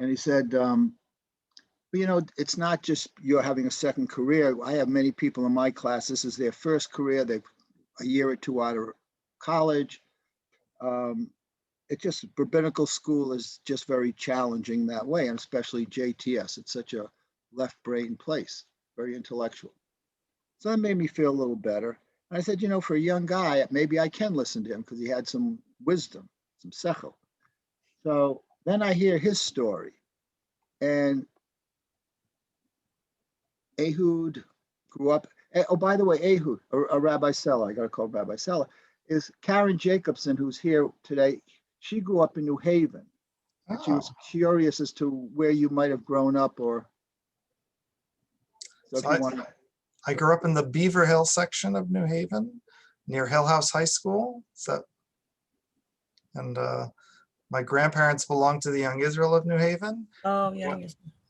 And he said, you know, it's not just you're having a second career. I have many people in my class. This is their first career. They're a year or two out of college. It just, rabbinical school is just very challenging that way, and especially JTS. It's such a left brain place, very intellectual. So that made me feel a little better. And I said, you know, for a young guy, maybe I can listen to him because he had some wisdom, some sechel. So then I hear his story. And Ehud grew up, oh, by the way, Ehud, or Rabbi Sela, I got to call Rabbi Sela, is Karen Jacobson, who's here today. She grew up in New Haven. And she was curious as to where you might have grown up, or so if you want to. I grew up in the Beaver Hill section of New Haven, near Hill House High School. And my grandparents belonged to the Young Israel of New Haven. Oh, yeah.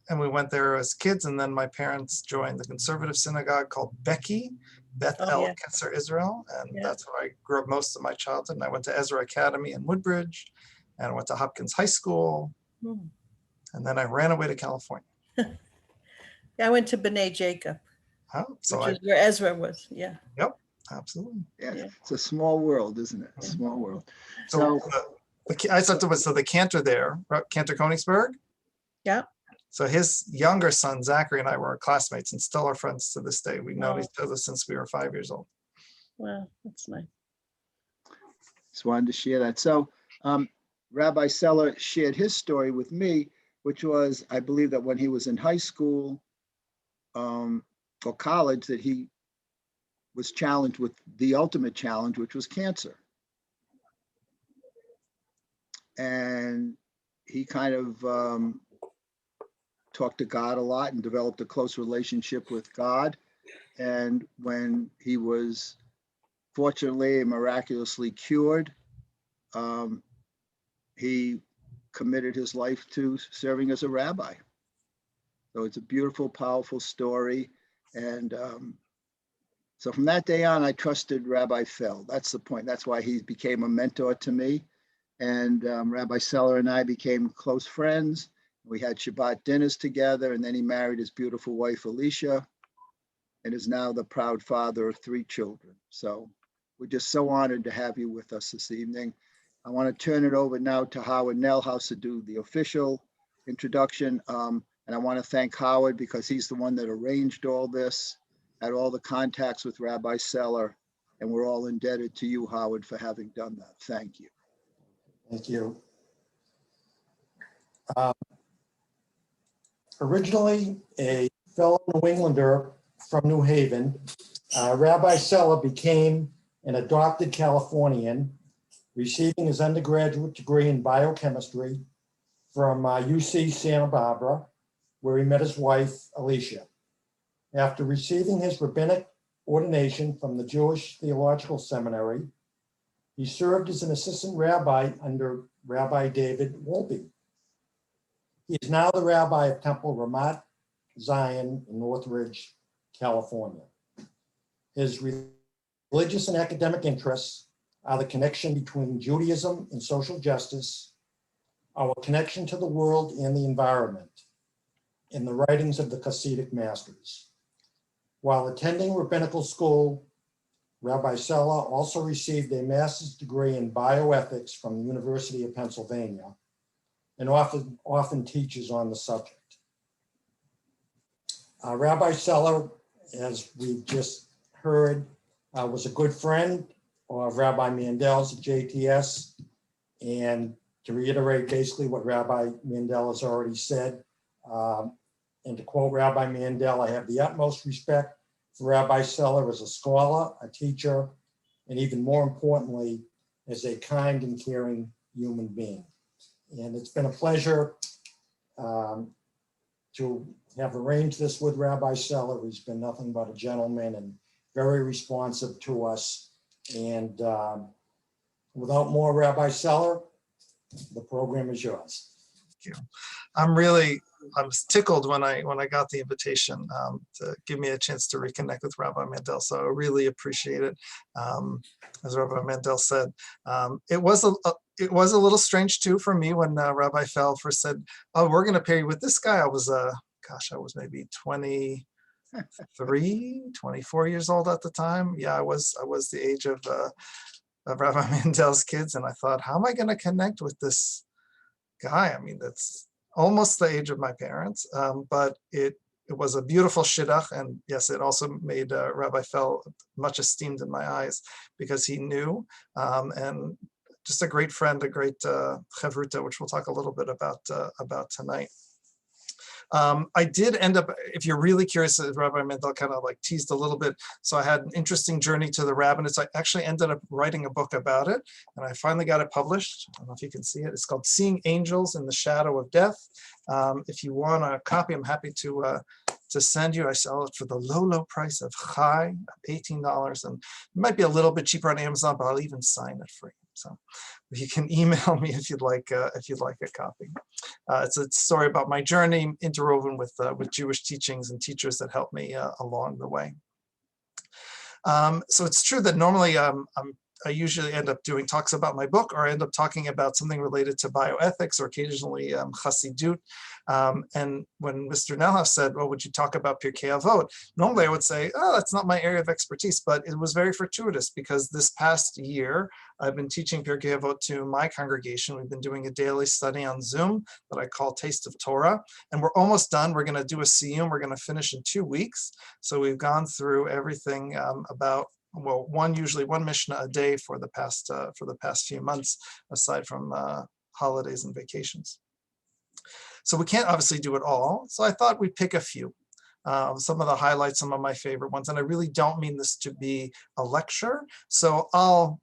And we went there as kids, and then my parents joined the conservative synagogue called Becky, Beth El Ketzer Israel, and that's where I grew up most of my childhood. And I went to Ezra Academy in Woodbridge, and I went to Hopkins High School, and then I ran away to California. I went to B'nai Jacob, so which is where Ezra was. Yeah. Yep, absolutely. Yeah, it's a small world, isn't it? A small world. So I thought there was the cantor there, Cantor Koenigsberg. Yeah. So his younger son, Zachary, and I were classmates and still are friends to this day. We've known each other since we were 5 years old. Wow, that's nice. Just wanted to share that. So Rabbi Sela shared his story with me, which was, I believe that when he was in high school or college, that he was challenged with the ultimate challenge, which was cancer. And he kind of talked to God a lot and developed a close relationship with God. And when he was fortunately and miraculously cured, he committed his life to serving as a rabbi. So it's a beautiful, powerful story. And so from that day on, I trusted Rabbi Fell. That's the point. That's why he became a mentor to me. And Rabbi Sela and I became close friends. We had Shabbat dinners together, and then he married his beautiful wife, Alicia, and is now the proud father of 3 children. So we're just so honored to have you with us this evening. I want to turn it over now to Howard Nelhouse to do the official introduction. And I want to thank Howard because he's the one that arranged all this, had all the contacts with Rabbi Sela, and we're all indebted to you, Howard, for having done that. Thank you. Thank you. Originally a fellow New Englander from New Haven, Rabbi Sela became an adopted Californian, receiving his undergraduate degree in biochemistry from UC Santa Barbara, where he met his wife, Alicia. After receiving his rabbinic ordination from the Jewish Theological Seminary, he served as an assistant rabbi under Rabbi David Wolpe. He is now the rabbi of Temple Ramat Zion in Northridge, California. His religious and academic interests are the connection between Judaism and social justice, our connection to the world and the environment, and the writings of the Hasidic masters. While attending rabbinical school, Rabbi Sela also received a master's degree in bioethics from the University of Pennsylvania and often teaches on the subject. Rabbi Sela, as we've just heard, was a good friend of Rabbi Mandel's at JTS. And to reiterate basically what Rabbi Mandel has already said, and to quote Rabbi Mandel, I have the utmost respect for Rabbi Sela as a scholar, a teacher, and even more importantly, as a kind and caring human being. And it's been a pleasure to have arranged this with Rabbi Sela. He's been nothing but a gentleman and very responsive to us. And without more, Rabbi Sela, the program is yours. Thank you. I was tickled when I got the invitation to give me a chance to reconnect with Rabbi Mandel. So I really appreciate it. As Rabbi Mandel said, it was a little strange too for me when Rabbi Fell first said, "Oh, we're going to pair you with this guy." I was maybe 23, 24 years old at the time. Yeah, I was the age of Rabbi Mandel's kids, and I thought, how am I going to connect with this guy? I mean, that's almost the age of my parents, but it was a beautiful shidduch, and yes, it also made Rabbi Fell much esteemed in my eyes because he knew, and just a great friend, a great chavruta, which we'll talk a little bit about tonight. I did end up, if you're really curious, Rabbi Mendel kind of like teased a little bit. So I had an interesting journey to the rabbinates. I actually ended up writing a book about it, and I finally got it published. I don't know if you can see it. It's called Seeing Angels in the Shadow of Death. If you want a copy, I'm happy to send you. I sell it for the low price of chai, $18, and it might be a little bit cheaper on Amazon, but I'll even sign it for you. So you can email me if you'd like a copy. It's a story about my journey interwoven with Jewish teachings and teachers that helped me along the way. So it's true that normally I usually end up doing talks about my book, or I end up talking about something related to bioethics, or occasionally Chassidut. And when Mr. Nelhoff said, well, would you talk about Pirkei Avot? Normally I would say, oh, that's not my area of expertise, but it was very fortuitous because this past year, I've been teaching Pirkei Avot to my congregation. We've been doing a daily study on Zoom that I call Taste of Torah, and we're almost done. We're going to do a siyum. We're going to finish in 2 weeks. So we've gone through everything about, well, usually one Mishnah a day for the past few months, aside from holidays and vacations. So we can't obviously do it all. So I thought we'd pick a few. Some of the highlights, some of my favorite ones, and I really don't mean this to be a lecture. So I'll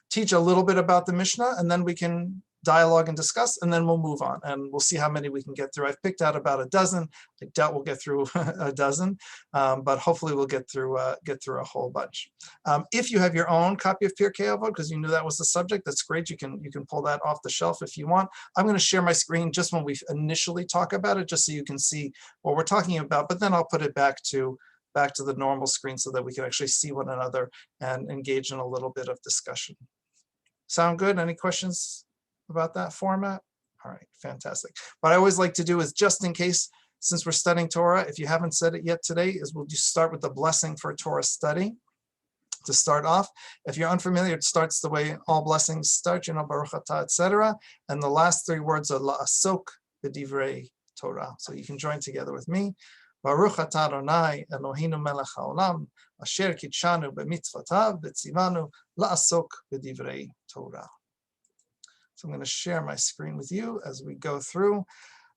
teach a little bit about the Mishnah, and then we can dialogue and discuss, and then we'll move on, and we'll see how many we can get through. I've picked out about a dozen. I doubt we'll get through a dozen, but hopefully we'll get through a whole bunch. If you have your own copy of Pirkei Avot, because you knew that was the subject, that's great. You can pull that off the shelf if you want. I'm going to share my screen just when we initially talk about it, just so you can see what we're talking about. But then I'll put it back to the normal screen so that we can actually see one another and engage in a little bit of discussion. Sound good? Any questions about that format? All right, fantastic. What I always like to do is, just in case, since we're studying Torah, if you haven't said it yet today, is we'll just start with the blessing for Torah study to start off. If you're unfamiliar, it starts the way all blessings start, Baruch atah, etc. And the last 3 words are la'asok b'divrei Torah. So you can join together with me. Baruch atah Adonai Eloheinu melech haolam asher kitshanu b'mitzvotav v'tzivanu la'asok b'divrei Torah. So I'm going to share my screen with you as we go through.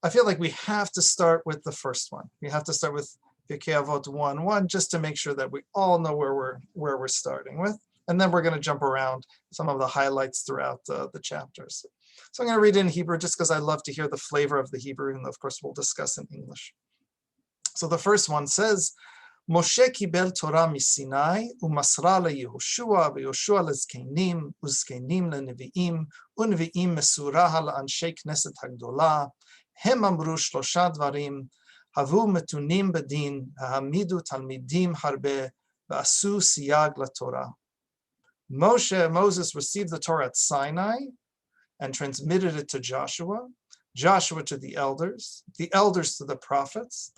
I feel like we have to start with the first one. We have to start with Pirkei Avot 1:1, just to make sure that we all know where we're starting with. And then we're going to jump around some of the highlights throughout the chapters. So I'm going to read in Hebrew just because I love to hear the flavor of the Hebrew, and of course we'll discuss in English. So the first one says, Moshe kibel Torah misinai umasra leYehoshua veYehoshua lezkenim uzkenim leneviim uneviim mesuraha la'anshei knesset hagdola hem amru shlosha dvarim havu metunim bedin ha'amidu talmidim harbe va'asu siyag laTorah. Moses received the Torah at Sinai and transmitted it to Joshua to the elders to the prophets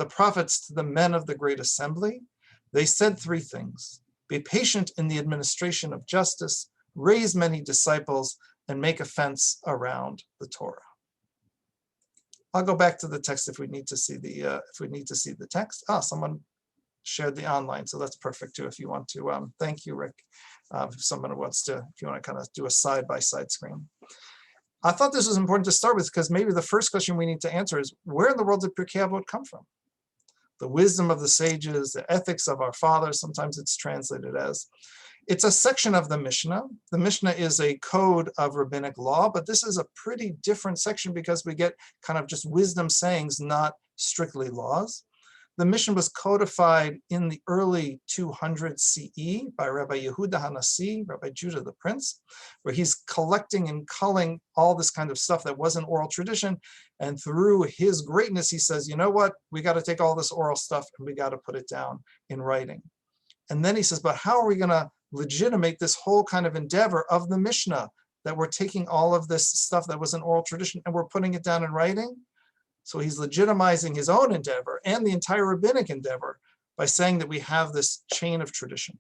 to the men of the great assembly. They said 3 things: be patient in the administration of justice, raise many disciples, and make a fence around the Torah. I'll go back to the text if we need to see the text. Someone shared the online, so that's perfect too. If you want to, thank you, Rick. If someone wants to, if you want to kind of do a side-by-side screen. I thought this was important to start with because maybe the first question we need to answer is, where in the world did Pirkei Avot come from? The wisdom of the sages, the ethics of our fathers, sometimes it's translated as. It's a section of the Mishnah. The Mishnah is a code of rabbinic law, but this is a pretty different section because we get kind of just wisdom sayings, not strictly laws. The Mishnah was codified in the early 200 CE by Rabbi Yehuda Hanassi, Rabbi Judah the Prince, where he's collecting and culling all this kind of stuff that wasn't oral tradition. And through his greatness, he says, you know what? We got to take all this oral stuff and we got to put it down in writing. And then he says, but how are we going to legitimate this whole kind of endeavor of the Mishnah, that we're taking all of this stuff that was an oral tradition and we're putting it down in writing? So he's legitimizing his own endeavor and the entire rabbinic endeavor by saying that we have this chain of tradition.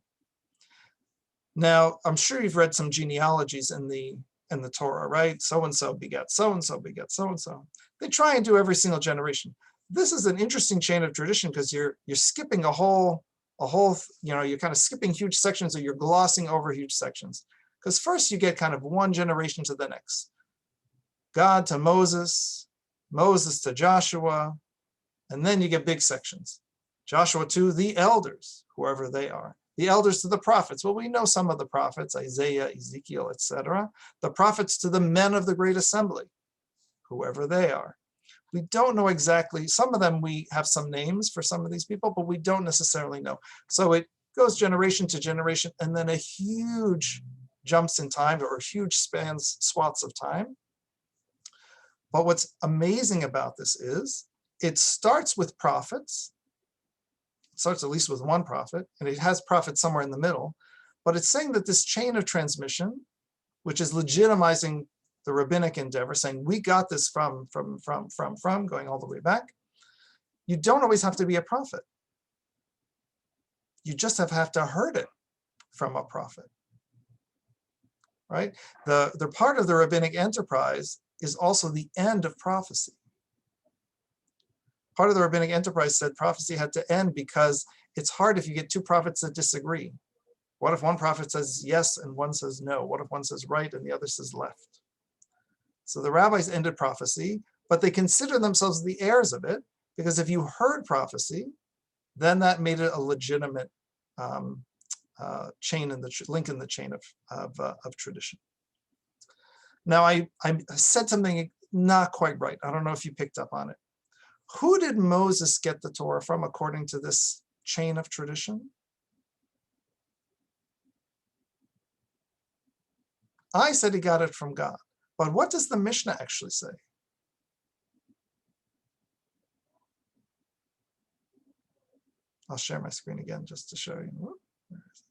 Now, I'm sure you've read some genealogies in the Torah, right? So-and-so begat so-and-so begat so-and-so. They try and do every single generation. This is an interesting chain of tradition because you're skipping a whole, you're kind of skipping huge sections, or you're glossing over huge sections. Because first you get kind of one generation to the next. God to Moses, Moses to Joshua, and then you get big sections. Joshua to the elders, whoever they are. The elders to the prophets. Well, we know some of the prophets, Isaiah, Ezekiel, etc. The prophets to the men of the great assembly, whoever they are. We don't know exactly. Some of them, we have some names for some of these people, but we don't necessarily know. So it goes generation to generation, and then a huge jumps in time, or huge swaths of time. But what's amazing about this is it starts with prophets. It starts at least with one prophet, and it has prophets somewhere in the middle. But it's saying that this chain of transmission, which is legitimizing the rabbinic endeavor, saying we got this from, going all the way back. You don't always have to be a prophet. You just have to heard it from a prophet, right? The part of the rabbinic enterprise is also the end of prophecy. Part of the rabbinic enterprise said prophecy had to end because it's hard if you get two prophets that disagree. What if one prophet says yes and one says no? What if one says right and the other says left? So the rabbis ended prophecy, but they consider themselves the heirs of it, because if you heard prophecy, then that made it a legitimate chain in the link in the chain of tradition. Now, I said something not quite right. I don't know if you picked up on it. Who did Moses get the Torah from according to this chain of tradition? I said he got it from God. But what does the Mishnah actually say? I'll share my screen again just to show you. Whoop, where is it?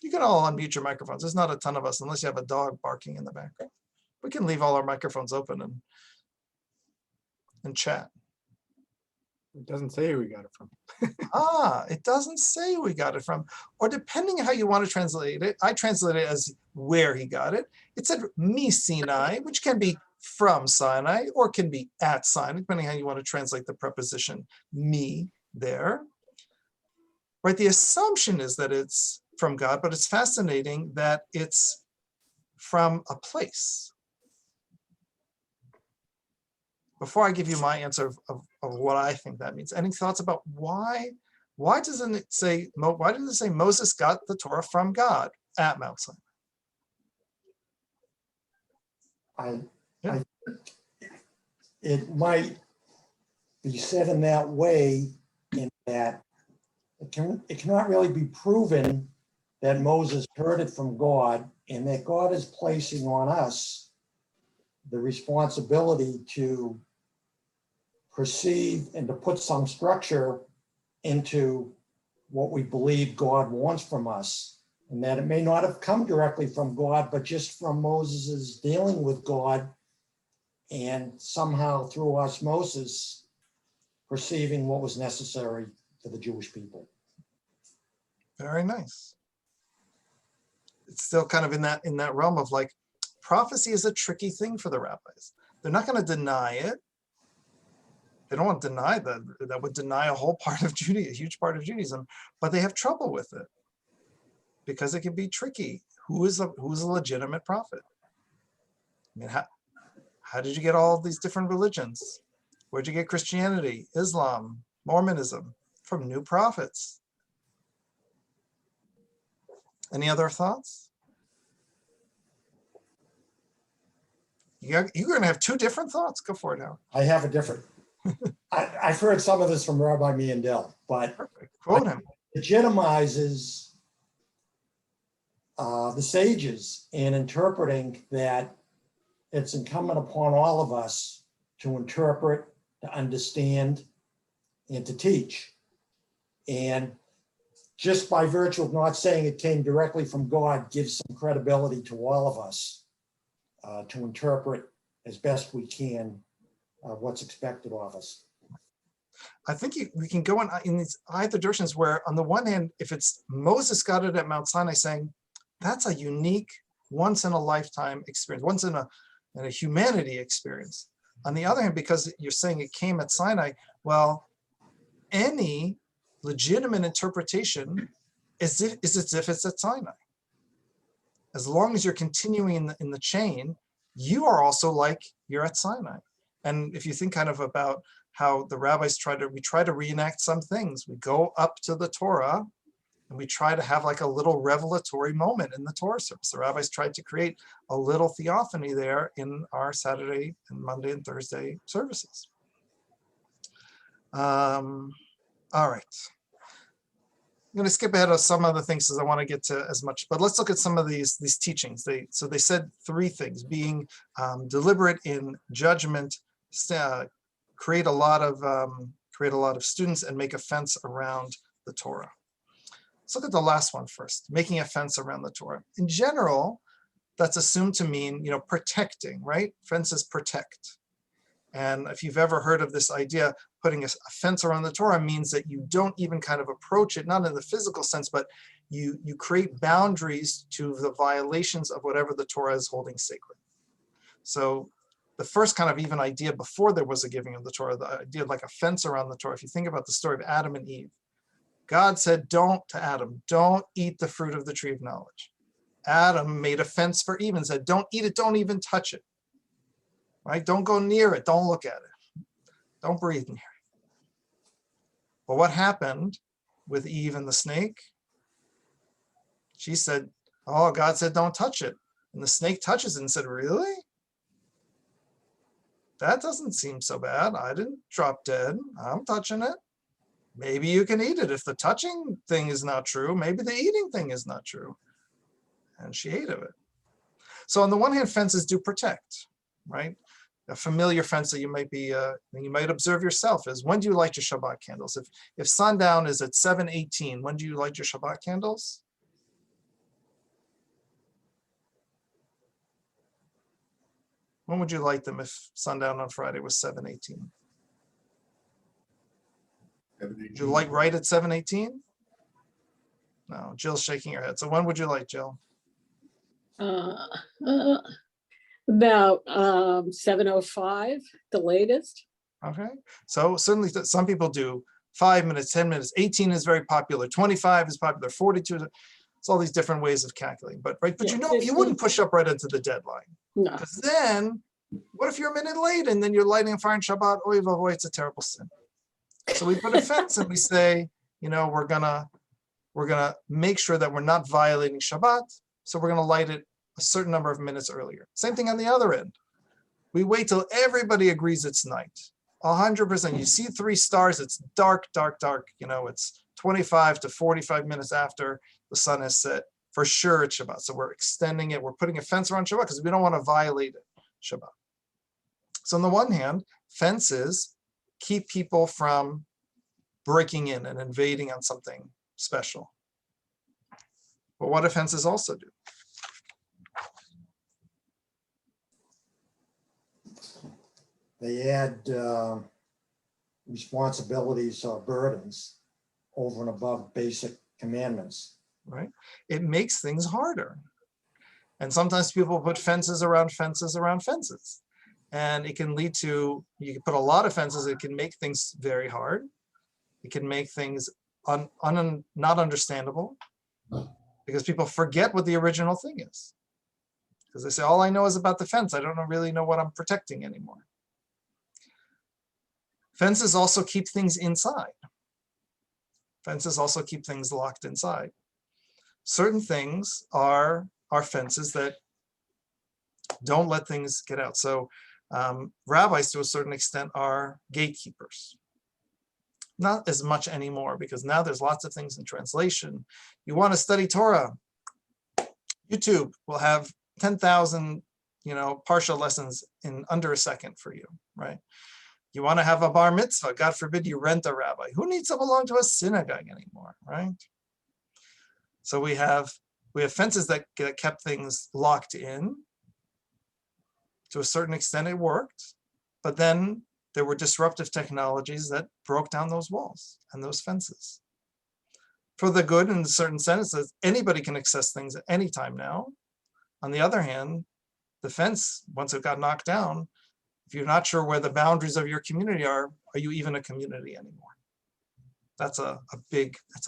You can all unmute your microphones. There's not a ton of us unless you have a dog barking in the background. We can leave all our microphones open and chat. It doesn't say who we got it from. It doesn't say who we got it from. Or depending on how you want to translate it, I translate it as where he got it. It said me Sinai, which can be from Sinai or can be at Sinai, depending on how you want to translate the preposition me there. Right, the assumption is that it's from God, but it's fascinating that it's from a place. Before I give you my answer of what I think that means, any thoughts about why doesn't it say, why does it say Moses got the Torah from God at Mount Sinai? I think it might be said in that way, in that it cannot really be proven that Moses heard it from God, and that God is placing on us the responsibility to perceive and to put some structure into what we believe God wants from us, and that it may not have come directly from God, but just from Moses's dealing with God, and somehow through osmosis perceiving what was necessary for the Jewish people. Very nice. It's still kind of in that realm of like, prophecy is a tricky thing for the rabbis. They're not going to deny it. They don't want to deny that would deny a whole part of Judaism, a huge part of Judaism, but they have trouble with it because it can be tricky. Who's a legitimate prophet? I mean, how did you get all these different religions? Where'd you get Christianity, Islam, Mormonism? From new prophets. Any other thoughts? You're going to have two different thoughts. Go for it now. I have a different. I've heard some of this from Rabbi Meindel, but Perfect. Quote him. legitimizes the sages in interpreting that it's incumbent upon all of us to interpret, to understand, and to teach. And just by virtue of not saying it came directly from God gives some credibility to all of us to interpret as best we can what's expected of us. I think we can go in these either directions where on the one hand, if it's Moses got it at Mount Sinai saying, that's a unique once in a lifetime experience, once in a humanity experience. On the other hand, because you're saying it came at Sinai, well, any legitimate interpretation is as if it's at Sinai. As long as you're continuing in the chain, you are also like you're at Sinai. And if you think kind of about how the rabbis we try to reenact some things. We go up to the Torah and we try to have like a little revelatory moment in the Torah service. The rabbis tried to create a little theophany there in our Saturday and Monday and Thursday services. All right. I'm going to skip ahead of some other things because I want to get to as much, but let's look at some of these teachings. So they said three things: being deliberate in judgment, create a lot of students, and make a fence around the Torah. Let's look at the last one first, making a fence around the Torah. In general, that's assumed to mean, protecting, right? Fences protect. And if you've ever heard of this idea, putting a fence around the Torah means that you don't even kind of approach it, not in the physical sense, but you create boundaries to the violations of whatever the Torah is holding sacred. So the first kind of even idea before there was a giving of the Torah, the idea of like a fence around the Torah. If you think about the story of Adam and Eve, God said, to Adam, don't eat the fruit of the tree of knowledge. Adam made a fence for Eve and said, don't eat it, don't even touch it. Right? Don't go near it, don't look at it. Don't breathe near it. But what happened with Eve and the snake? She said, oh, God said, don't touch it. And the snake touches it and said, really? That doesn't seem so bad. I didn't drop dead. I'm touching it. Maybe you can eat it. If the touching thing is not true, maybe the eating thing is not true. And she ate of it. So on the one hand, fences do protect, right? A familiar fence that you might observe yourself is, when do you light your Shabbat candles? If sundown is at 7:18, when do you light your Shabbat candles? When would you light them if sundown on Friday was 7:18? Would you light right at 7:18? No, Jill's shaking her head. So when would you light, Jill? About 7:05, the latest. Okay, so certainly some people do 5 minutes, 10 minutes, 18 is very popular, 25 is popular, 42, it's all these different ways of calculating, but right, but Yeah, you wouldn't push up right into the deadline, No, because then what if you're a minute late and then you're lighting a fire in Shabbat? Oy vavoy, it's a terrible sin. So we put a fence and we say, we're gonna make sure that we're not violating Shabbat, so we're gonna light it a certain number of minutes earlier. Same thing on the other end. We wait till everybody agrees it's night. 100%. You see 3 stars, it's dark, dark, dark. It's 25 to 45 minutes after the sun has set. For sure it's Shabbat. So we're extending it. We're putting a fence around Shabbat because we don't want to violate Shabbat. So on the one hand, fences keep people from breaking in and invading on something special. But what do fences also do? They add responsibilities or burdens over and above basic commandments. Right? It makes things harder. And sometimes people put fences around fences around fences. And it can lead to, you can put a lot of fences, it can make things very hard. It can make things not understandable because people forget what the original thing is. Because they say, all I know is about the fence. I don't really know what I'm protecting anymore. Fences also keep things inside. Fences also keep things locked inside. Certain things are fences that Don't let things get out. So rabbis, to a certain extent, are gatekeepers. Not as much anymore, because now there's lots of things in translation. You want to study Torah, YouTube will have 10,000, partial lessons in under a second for you, right? You want to have a bar mitzvah, God forbid you rent a rabbi. Who needs to belong to a synagogue anymore, right? So we have fences that kept things locked in. To a certain extent, it worked, but then there were disruptive technologies that broke down those walls and those fences. For the good, in a certain sense, that anybody can access things at any time now. On the other hand, the fence, once it got knocked down, if you're not sure where the boundaries of your community are you even a community anymore? That's a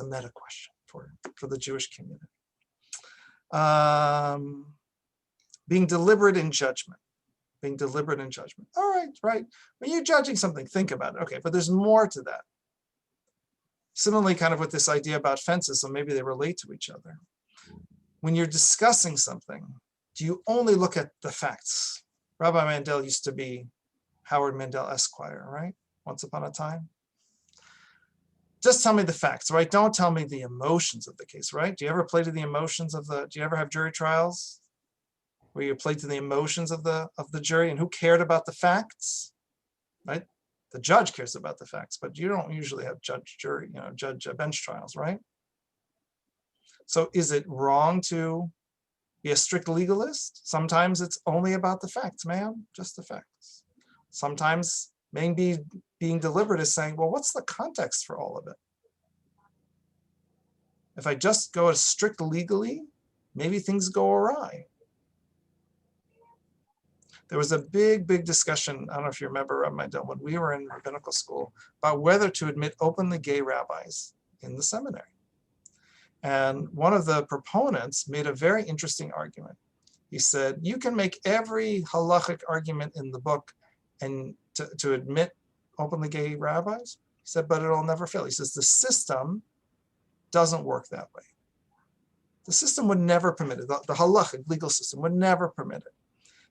meta question for the Jewish community. Being deliberate in judgment. Being deliberate in judgment. All right, right. When you're judging something, think about it. Okay, but there's more to that. Similarly, kind of with this idea about fences, so maybe they relate to each other. When you're discussing something, do you only look at the facts? Rabbi Mandel used to be Howard Mandel Esquire, right? Once upon a time. Just tell me the facts, right? Don't tell me the emotions of the case, right? Do you ever play to the emotions do you ever have jury trials where you play to the emotions of the jury, and who cared about the facts, right? The judge cares about the facts, but you don't usually have judge bench trials, right? So is it wrong to be a strict legalist? Sometimes it's only about the facts, man, just the facts. Sometimes maybe being deliberate is saying, well, what's the context for all of it? If I just go as strict legally, maybe things go awry. There was a big discussion, I don't know if you remember, Rabbi, when we were in rabbinical school, about whether to admit openly gay rabbis in the seminary. And one of the proponents made a very interesting argument. He said, you can make every halachic argument in the book and to admit openly gay rabbis. He said, but it'll never fail. He says, the system doesn't work that way. The system would never permit it. The halachic legal system would never permit it.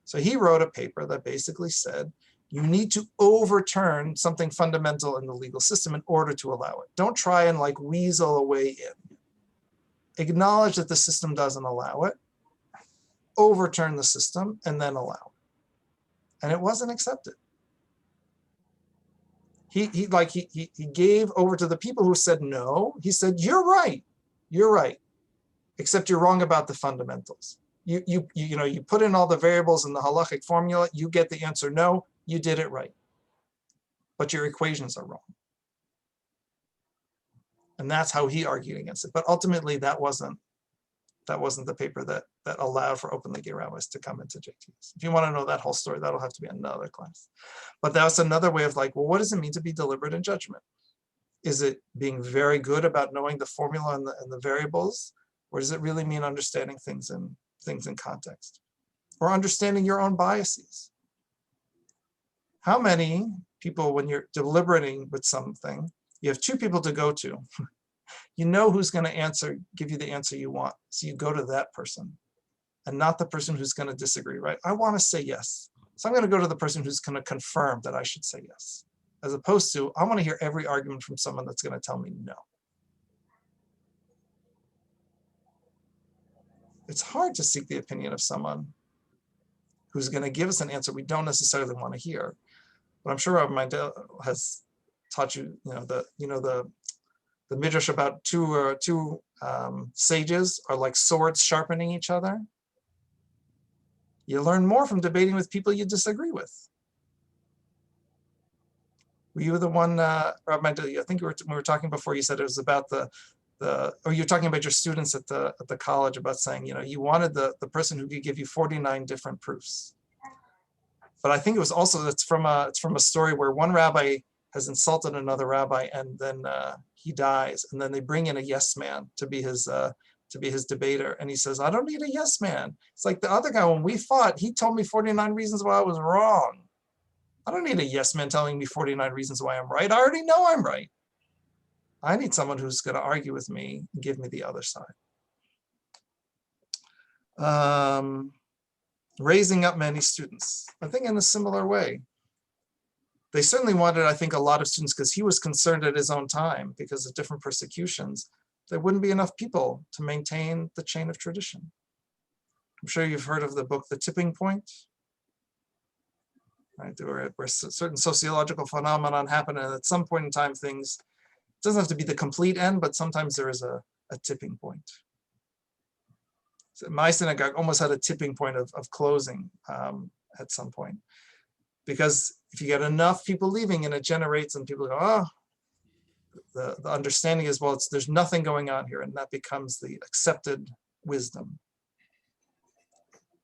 So he wrote a paper that basically said, you need to overturn something fundamental in the legal system in order to allow it. Don't try and like weasel a way in. Acknowledge that the system doesn't allow it, overturn the system, and then allow it. And it wasn't accepted. He gave over to the people who said no. He said, you're right, except you're wrong about the fundamentals. You put in all the variables in the halachic formula, you get the answer no, you did it right. But your equations are wrong. And that's how he argued against it. But ultimately that wasn't the paper that allowed for openly gay rabbis to come into JTS. If you want to know that whole story, that'll have to be another class. But that's another way of like, well, what does it mean to be deliberate in judgment? Is it being very good about knowing the formula and the variables? Or does it really mean understanding things in context? Or understanding your own biases? How many people, when you're deliberating with something, you have two people to go to. You know who's going to give you the answer you want. So you go to that person and not the person who's going to disagree, right? I want to say yes. So I'm going to go to the person who's going to confirm that I should say yes, as opposed to, I want to hear every argument from someone that's going to tell me no. It's hard to seek the opinion of someone who's going to give us an answer we don't necessarily want to hear. But I'm sure Rabbi Mandel has taught you, the midrash about two sages are like swords sharpening each other. You learn more from debating with people you disagree with. Were you the one, Rabbi Mandel, I think when we were talking before, you said it was about or you're talking about your students at the college about saying, you wanted the person who could give you 49 different proofs. But I think it was also, it's from a story where one rabbi has insulted another rabbi, and then he dies, and then they bring in a yes man to be his debater, and he says, I don't need a yes man. It's like the other guy, when we fought, he told me 49 reasons why I was wrong. I don't need a yes man telling me 49 reasons why I'm right. I already know I'm right. I need someone who's going to argue with me and give me the other side. raising up many students. I think in a similar way. They certainly wanted, I think, a lot of students because he was concerned at his own time because of different persecutions. There wouldn't be enough people to maintain the chain of tradition. I'm sure you've heard of the book, The Tipping Point, right? Where certain sociological phenomenon happen, and at some point in time, things, it doesn't have to be the complete end, but sometimes there is a tipping point. So my synagogue almost had a tipping point of closing at some point. Because if you get enough people leaving and it generates and people go, oh, the understanding is, well, there's nothing going on here, and that becomes the accepted wisdom.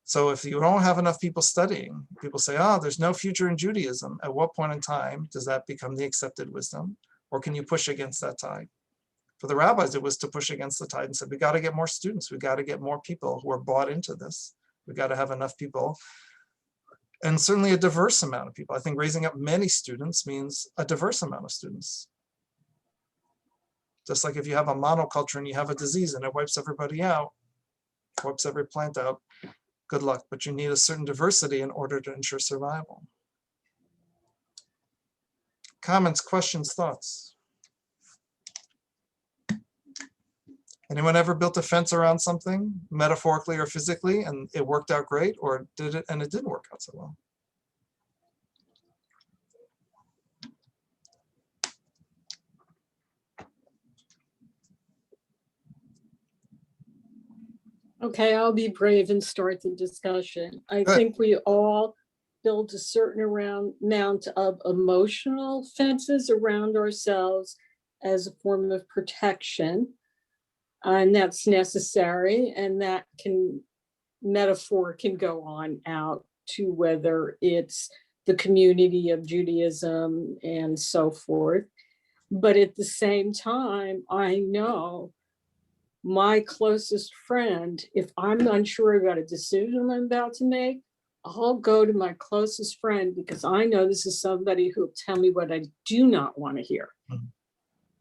So if you don't have enough people studying, people say, oh, there's no future in Judaism. At what point in time does that become the accepted wisdom? Or can you push against that tide? For the rabbis, it was to push against the tide and said, we got to get more students. We got to get more people who are bought into this. We got to have enough people. And certainly a diverse amount of people. I think raising up many students means a diverse amount of students. Just like if you have a monoculture and you have a disease and it wipes everybody out, wipes every plant out, good luck. But you need a certain diversity in order to ensure survival. Comments, questions, thoughts? Anyone ever built a fence around something, metaphorically or physically, and it worked out great, or did it and it didn't work out so well? Okay, I'll be brave and start the discussion. I Good. think we all build a certain amount of emotional fences around ourselves as a form of protection. And that's necessary, and that metaphor can go on out to whether it's the community of Judaism and so forth. But at the same time, I know my closest friend, if I'm unsure about a decision I'm about to make, I'll go to my closest friend because I know this is somebody who will tell me what I do not want to hear. Mm-hmm.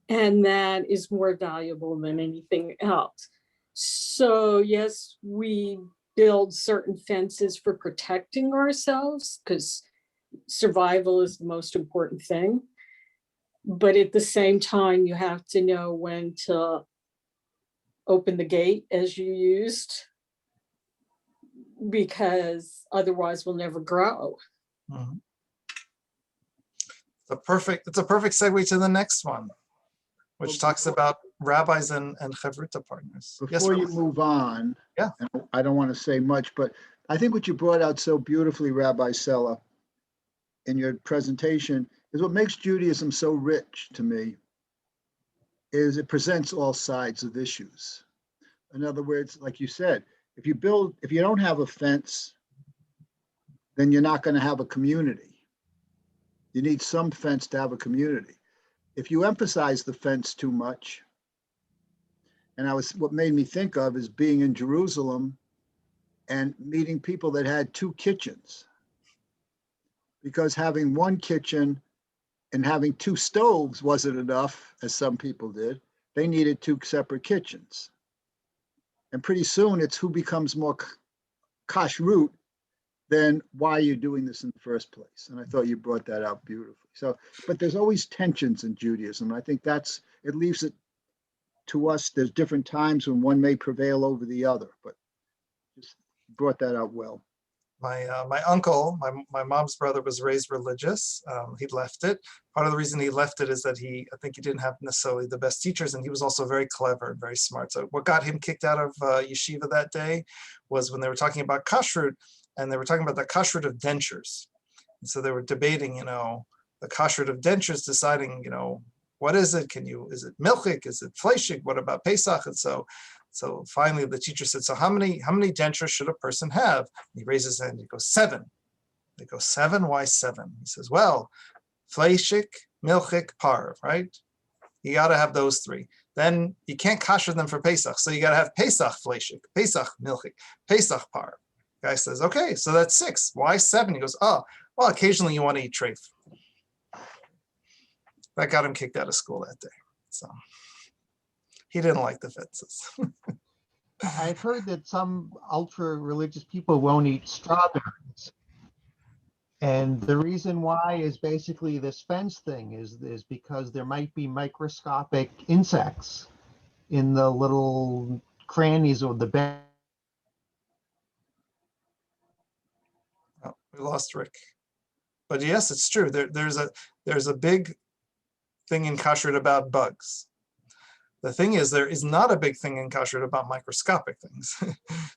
And that is more valuable than anything else. So yes, we build certain fences for protecting ourselves because survival is the most important thing. But at the same time, you have to know when to open the gate, as you used, because otherwise we'll never grow. Mm-hmm. It's a perfect segue to the next one, which talks about rabbis and chavruta partners. Before you move on, yeah, I don't want to say much, but I think what you brought out so beautifully, Rabbi Sela, in your presentation is what makes Judaism so rich to me is it presents all sides of issues. In other words, like you said, if you don't have a fence, then you're not going to have a community. You need some fence to have a community. If you emphasize the fence too much, and what made me think of is being in Jerusalem and meeting people that had two kitchens, because having one kitchen and having two stoves wasn't enough, as some people did. They needed two separate kitchens. And pretty soon it's who becomes more kashrut than why you're doing this in the first place. And I thought you brought that out beautifully. So, but there's always tensions in Judaism. I think it leaves it to us. There's different times when one may prevail over the other, but just brought that out well. My uncle, my mom's brother, was raised religious. He left it. Part of the reason he left it is that I think he didn't have necessarily the best teachers, and he was also very clever and very smart. So what got him kicked out of yeshiva that day was when they were talking about kashrut, and they were talking about the kashrut of dentures. And so they were debating, the kashrut of dentures, deciding, what is it? Is it milchik? Is it fleishik? What about Pesach? And so finally the teacher said, so how many dentures should a person have? And he raises his hand, he goes, 7. They go, 7? Why 7? He says, well, fleishik, milchik, parv, right? You got to have those 3. Then you can't kasher them for Pesach. So you got to have Pesach fleishik, Pesach milchik, Pesach parv. Guy says, okay, so that's 6. Why 7? He goes, oh, well, occasionally you want to eat treif. That got him kicked out of school that day. So he didn't like the fences. I've heard that some ultra religious people won't eat strawberries. And the reason why is basically this fence thing is because there might be microscopic insects in the little crannies of the bed. Oh, we lost Rick. But yes, it's true. There's a big thing in kashrut about bugs. The thing is, there is not a big thing in kashrut about microscopic things,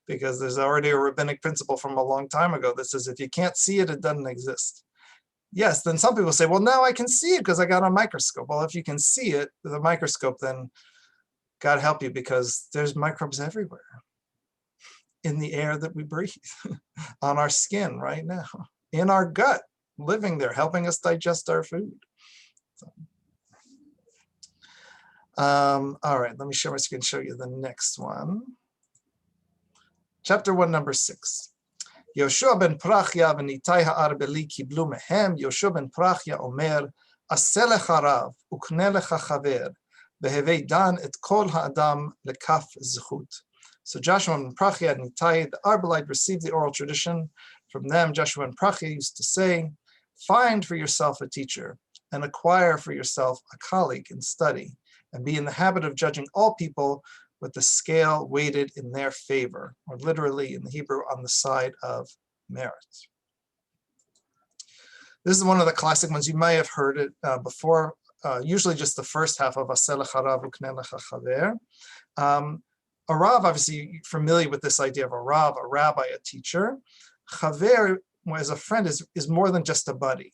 because there's already a rabbinic principle from a long time ago that says if you can't see it, it doesn't exist. Yes, then some people say, well, now I can see it because I got a microscope. Well, if you can see it with a microscope, then God help you, because there's microbes everywhere in the air that we breathe, on our skin right now, in our gut, living there, helping us digest our food. So, all right, let me share my screen, show you the next one. Chapter 1, number 6. Yoshua ben Prachya v'nitai ha'arbeli kiblu mehem. Yoshua ben Prachya omer, aseh lecha rav, ukne lecha chaver, v'hevei dan et kol ha'adam lekaf zechut. So Joshua ben Prachya and Nitai, the Arbelite, received the oral tradition from them. Joshua ben Prachya used to say, find for yourself a teacher and acquire for yourself a colleague in study, and be in the habit of judging all people with the scale weighted in their favor, or literally in the Hebrew, on the side of merit. This is one of the classic ones. You may have heard it before, usually just the first half of Aseh lecha rav ukneh lecha chaver. A Rav, obviously you're familiar with this idea of a Rav, a rabbi, a teacher. Chaver, as a friend, is more than just a buddy.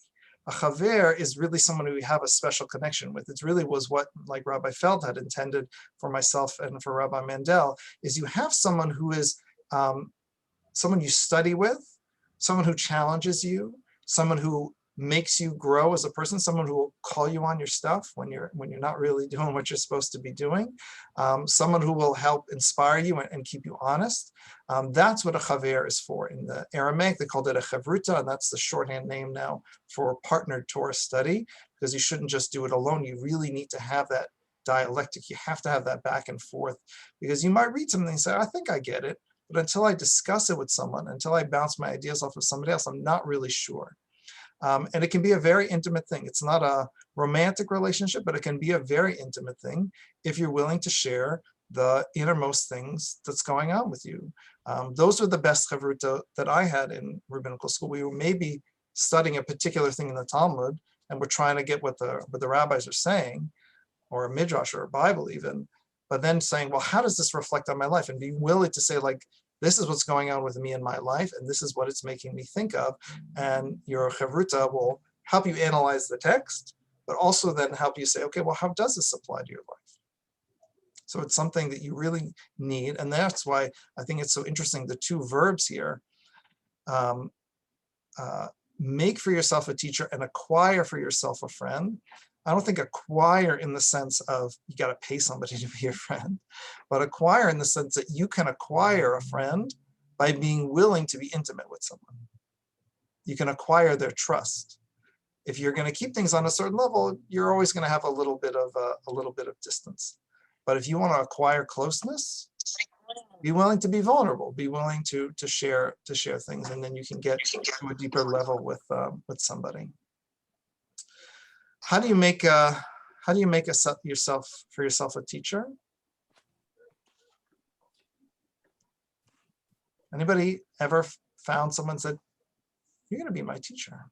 A Chaver is really someone who you have a special connection with. It really was what, like Rabbi Feld had intended for myself and for Rabbi Mandel, is you have someone who is someone you study with, someone who challenges you, someone who makes you grow as a person, someone who will call you on your stuff when you're not really doing what you're supposed to be doing, someone who will help inspire you and keep you honest. That's what a chaver is for. In the Aramaic, they called it a chavruta, and that's the shorthand name now for partnered Torah study, because you shouldn't just do it alone. You really need to have that dialectic. You have to have that back and forth, because you might read something and say, I think I get it, but until I discuss it with someone, until I bounce my ideas off of somebody else, I'm not really sure. And it can be a very intimate thing. It's not a romantic relationship, but it can be a very intimate thing if you're willing to share the innermost things that's going on with you. Those are the best chavruta that I had in rabbinical school. We were maybe studying a particular thing in the Talmud, and we're trying to get what the rabbis are saying, or a midrash or a Bible even, but then saying, well, how does this reflect on my life? And being willing to say, like, this is what's going on with me in my life, and this is what it's making me think of. And your chavruta will help you analyze the text, but also then help you say, okay, well, how does this apply to your life? So it's something that you really need. And that's why I think it's so interesting, the two verbs here, make for yourself a teacher and acquire for yourself a friend. I don't think acquire in the sense of you got to pay somebody to be your friend, but acquire in the sense that you can acquire a friend by being willing to be intimate with someone. You can acquire their trust. If you're going to keep things on a certain level, you're always going to have a little bit of distance. But if you want to acquire closeness, be willing to be vulnerable. Be willing to share things, and then you can get to a deeper level with somebody. How do you make yourself a teacher? Anybody ever found someone said, you're going to be my teacher?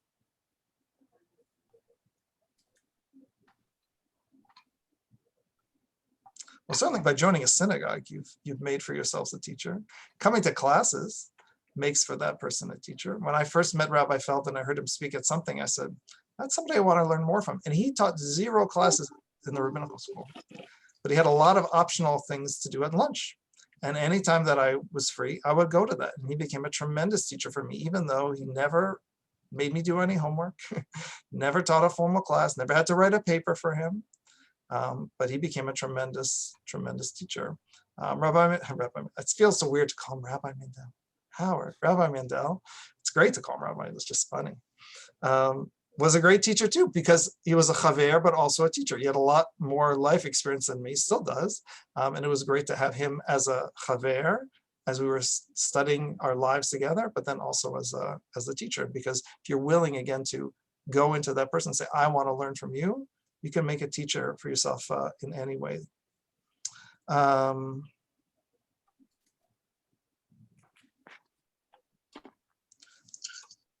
Well, certainly by joining a synagogue, you've made for yourselves a teacher. Coming to classes makes for that person a teacher. When I first met Rabbi Feld and I heard him speak at something, I said, that's somebody I want to learn more from. And he taught 0 classes in the rabbinical school, but he had a lot of optional things to do at lunch. And anytime that I was free, I would go to that. And he became a tremendous teacher for me, even though he never made me do any homework, never taught a formal class, never had to write a paper for him. But he became a tremendous teacher. It feels so weird to call him Rabbi Mandel. Rabbi Mandel. It's great to call him Rabbi. It's just funny. was a great teacher too, because he was a chaver, but also a teacher. He had a lot more life experience than me, still does. And it was great to have him as a chaver, as we were studying our lives together, but then also as a teacher, because if you're willing again to go into that person and say, I want to learn from you, you can make a teacher for yourself in any way.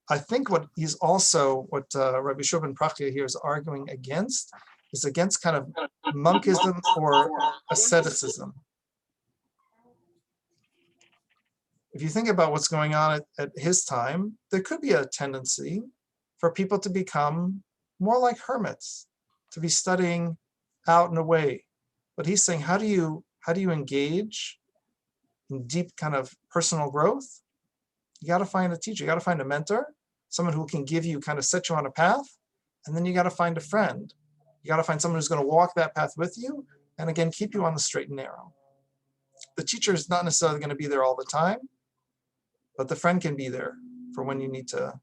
I think what Rabbi Shubin Prachya here is arguing against is against kind of monkism or asceticism. If you think about what's going on at his time, there could be a tendency for people to become more like hermits, to be studying out and away. But he's saying, how do you engage in deep kind of personal growth? You got to find a teacher, you got to find a mentor, someone who can give you, kind of set you on a path, and then you got to find a friend. You got to find someone who's going to walk that path with you, and again, keep you on the straight and narrow. The teacher is not necessarily going to be there all the time, but the friend can be there for when you need to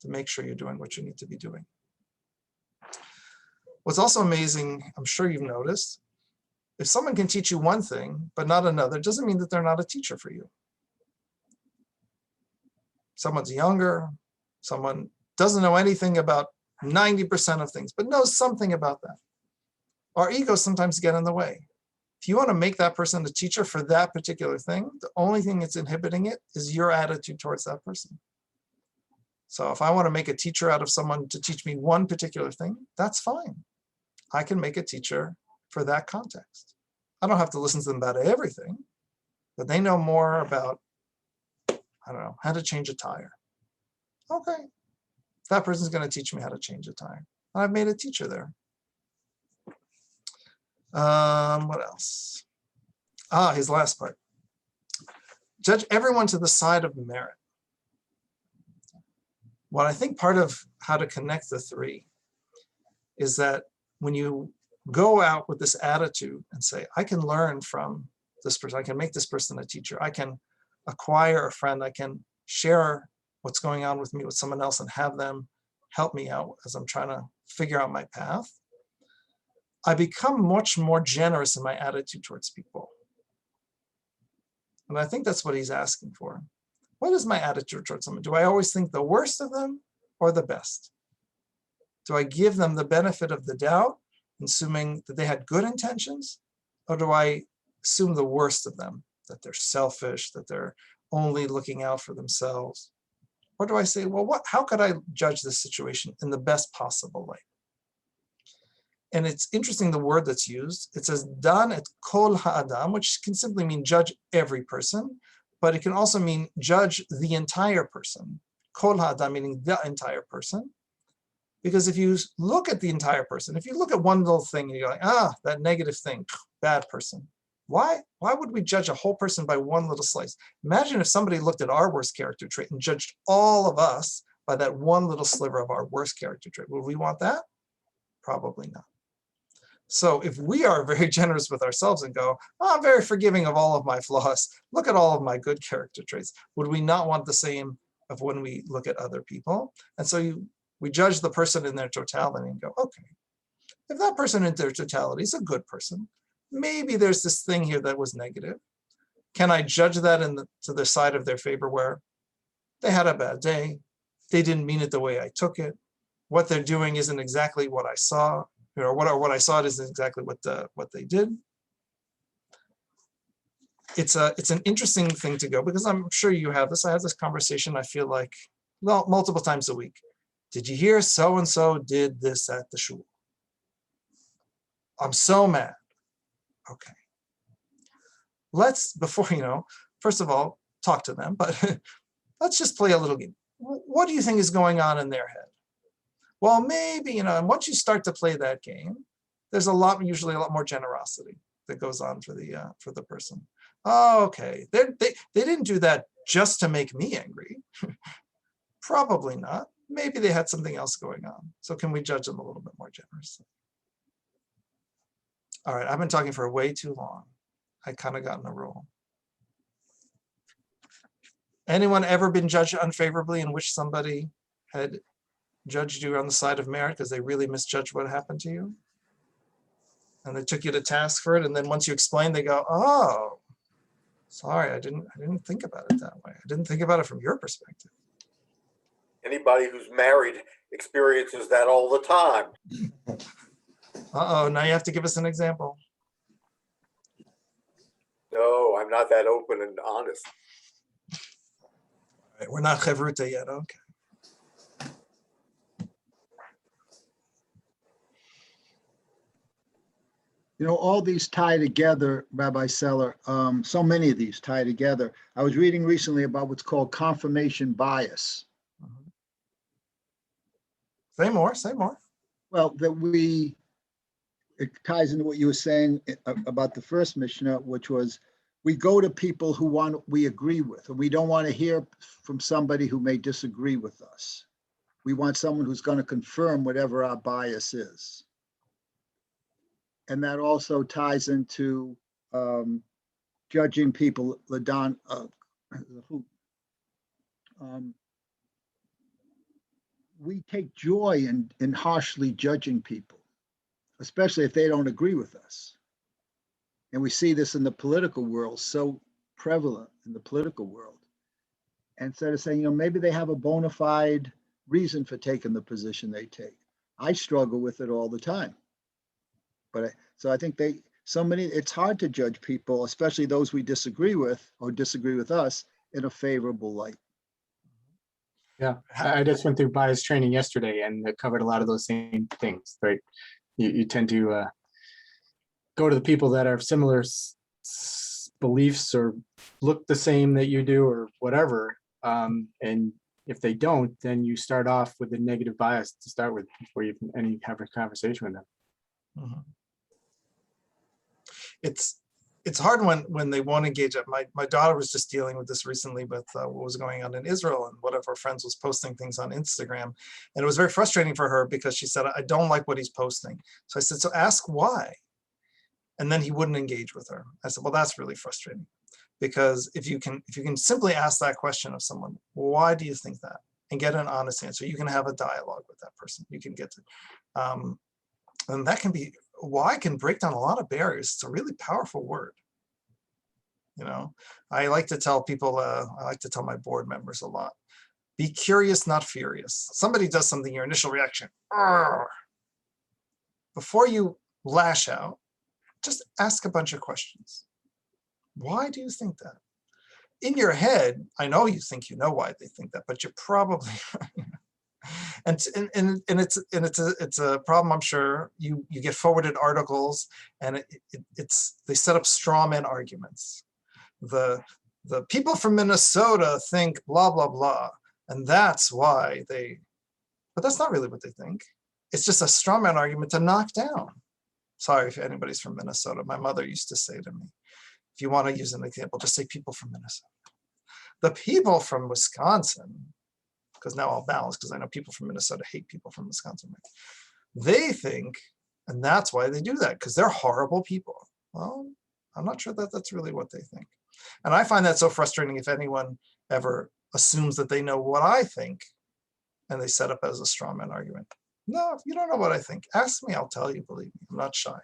make sure you're doing what you need to be doing. What's also amazing, I'm sure you've noticed, if someone can teach you one thing, but not another, doesn't mean that they're not a teacher for you. Someone's younger, someone doesn't know anything about 90% of things, but knows something about that. Our egos sometimes get in the way. If you want to make that person a teacher for that particular thing, the only thing that's inhibiting it is your attitude towards that person. So if I want to make a teacher out of someone to teach me one particular thing, that's fine. I can make a teacher for that context. I don't have to listen to them about everything, but they know more about, I don't know, how to change a tire. Okay, that person's going to teach me how to change a tire. I've made a teacher there. What else? His last part. Judge everyone to the side of merit. What I think part of how to connect the three is that when you go out with this attitude and say, I can learn from this person, I can make this person a teacher, I can acquire a friend, I can share what's going on with me with someone else and have them help me out as I'm trying to figure out my path, I become much more generous in my attitude towards people. And I think that's what he's asking for. What is my attitude towards someone? Do I always think the worst of them or the best? Do I give them the benefit of the doubt, assuming that they had good intentions? Or do I assume the worst of them, that they're selfish, that they're only looking out for themselves? Or do I say, well, how could I judge this situation in the best possible way? And it's interesting, the word that's used. It says, Dan et kol ha'adam, which can simply mean judge every person, but it can also mean judge the entire person. Kol ha'adam meaning the entire person. Because if you look at the entire person, if you look at one little thing and you're like, that negative thing, bad person. Why would we judge a whole person by one little slice? Imagine if somebody looked at our worst character trait and judged all of us by that one little sliver of our worst character trait. Would we want that? Probably not. So if we are very generous with ourselves and go, I'm very forgiving of all of my flaws, look at all of my good character traits, would we not want the same of when we look at other people? And so we judge the person in their totality and go, okay, if that person in their totality is a good person, maybe there's this thing here that was negative. Can I judge that to the side of their favor where they had a bad day, they didn't mean it the way I took it, what they're doing isn't exactly what I saw, or what I saw isn't exactly what they did? It's an interesting thing to go, because I'm sure you have this. I have this conversation, I feel like, well, multiple times a week. Did you hear so-and-so did this at the shul? I'm so mad. Okay. Let's, before, first of all, talk to them, but let's just play a little game. What do you think is going on in their head? Well, maybe, and once you start to play that game, there's usually a lot more generosity that goes on for the person. Oh, okay, they didn't do that just to make me angry. Probably not. Maybe they had something else going on. So can we judge them a little bit more generously? All right, I've been talking for way too long. I kind of got in a roll. Anyone ever been judged unfavorably in which somebody had judged you on the side of merit because they really misjudged what happened to you. And they took you to task for it. And then once you explain, they go, oh, sorry, I didn't think about it that way. I didn't think about it from your perspective. Anybody who's married experiences that all the time. Uh-oh, now you have to give us an example. No, I'm not that open and honest. All right, we're not chevruta yet, okay. You know, all these tie together, Rabbi Sela. So many of these tie together. I was reading recently about what's called confirmation bias. Say more, say more. Well, it ties into what you were saying about the first Mishnah, which was we go to people who we agree with, and we don't want to hear from somebody who may disagree with us. We want someone who's going to confirm whatever our bias is. And that also ties into judging people, we take joy in harshly judging people, especially if they don't agree with us. And we see this in the political world, so prevalent in the political world. And instead of saying, maybe they have a bona fide reason for taking the position they take. I struggle with it all the time. So I think it's hard to judge people, especially those we disagree with or disagree with us, in a favorable light. Yeah, I just went through bias training yesterday and it covered a lot of those same things, right? You tend to go to the people that have similar beliefs or look the same that you do or whatever. And if they don't, then you start off with a negative bias to start with before you can have a conversation with them. Mm-hmm. It's hard when they won't engage. My daughter was just dealing with this recently with what was going on in Israel, and one of her friends was posting things on Instagram, and it was very frustrating for her because she said, I don't like what he's posting. So I said, so ask why. And then he wouldn't engage with her. I said, well, that's really frustrating, because if you can simply ask that question of someone, why do you think that, and get an honest answer, you can have a dialogue with that person. You can get to, and that can be, why can break down a lot of barriers. It's a really powerful word. I like to tell people, I like to tell my board members a lot, be curious, not furious. Somebody does something, your initial reaction, "Arr." Before you lash out, just ask a bunch of questions. Why do you think that? In your head, I know you think you know why they think that, but you're probably and it's a problem. I'm sure you get forwarded articles, and they set up straw man arguments. The people from Minnesota think blah blah blah, and that's why but that's not really what they think. It's just a straw man argument to knock down. Sorry if anybody's from Minnesota. My mother used to say to me, if you want to use an example, just say people from Minnesota. The people from Wisconsin, because now I'll balance, because I know people from Minnesota hate people from Wisconsin. They think, and that's why they do that, because they're horrible people. Well, I'm not sure that that's really what they think. And I find that so frustrating if anyone ever assumes that they know what I think, and they set up as a straw man argument. No, if you don't know what I think, ask me, I'll tell you, believe me, I'm not shy.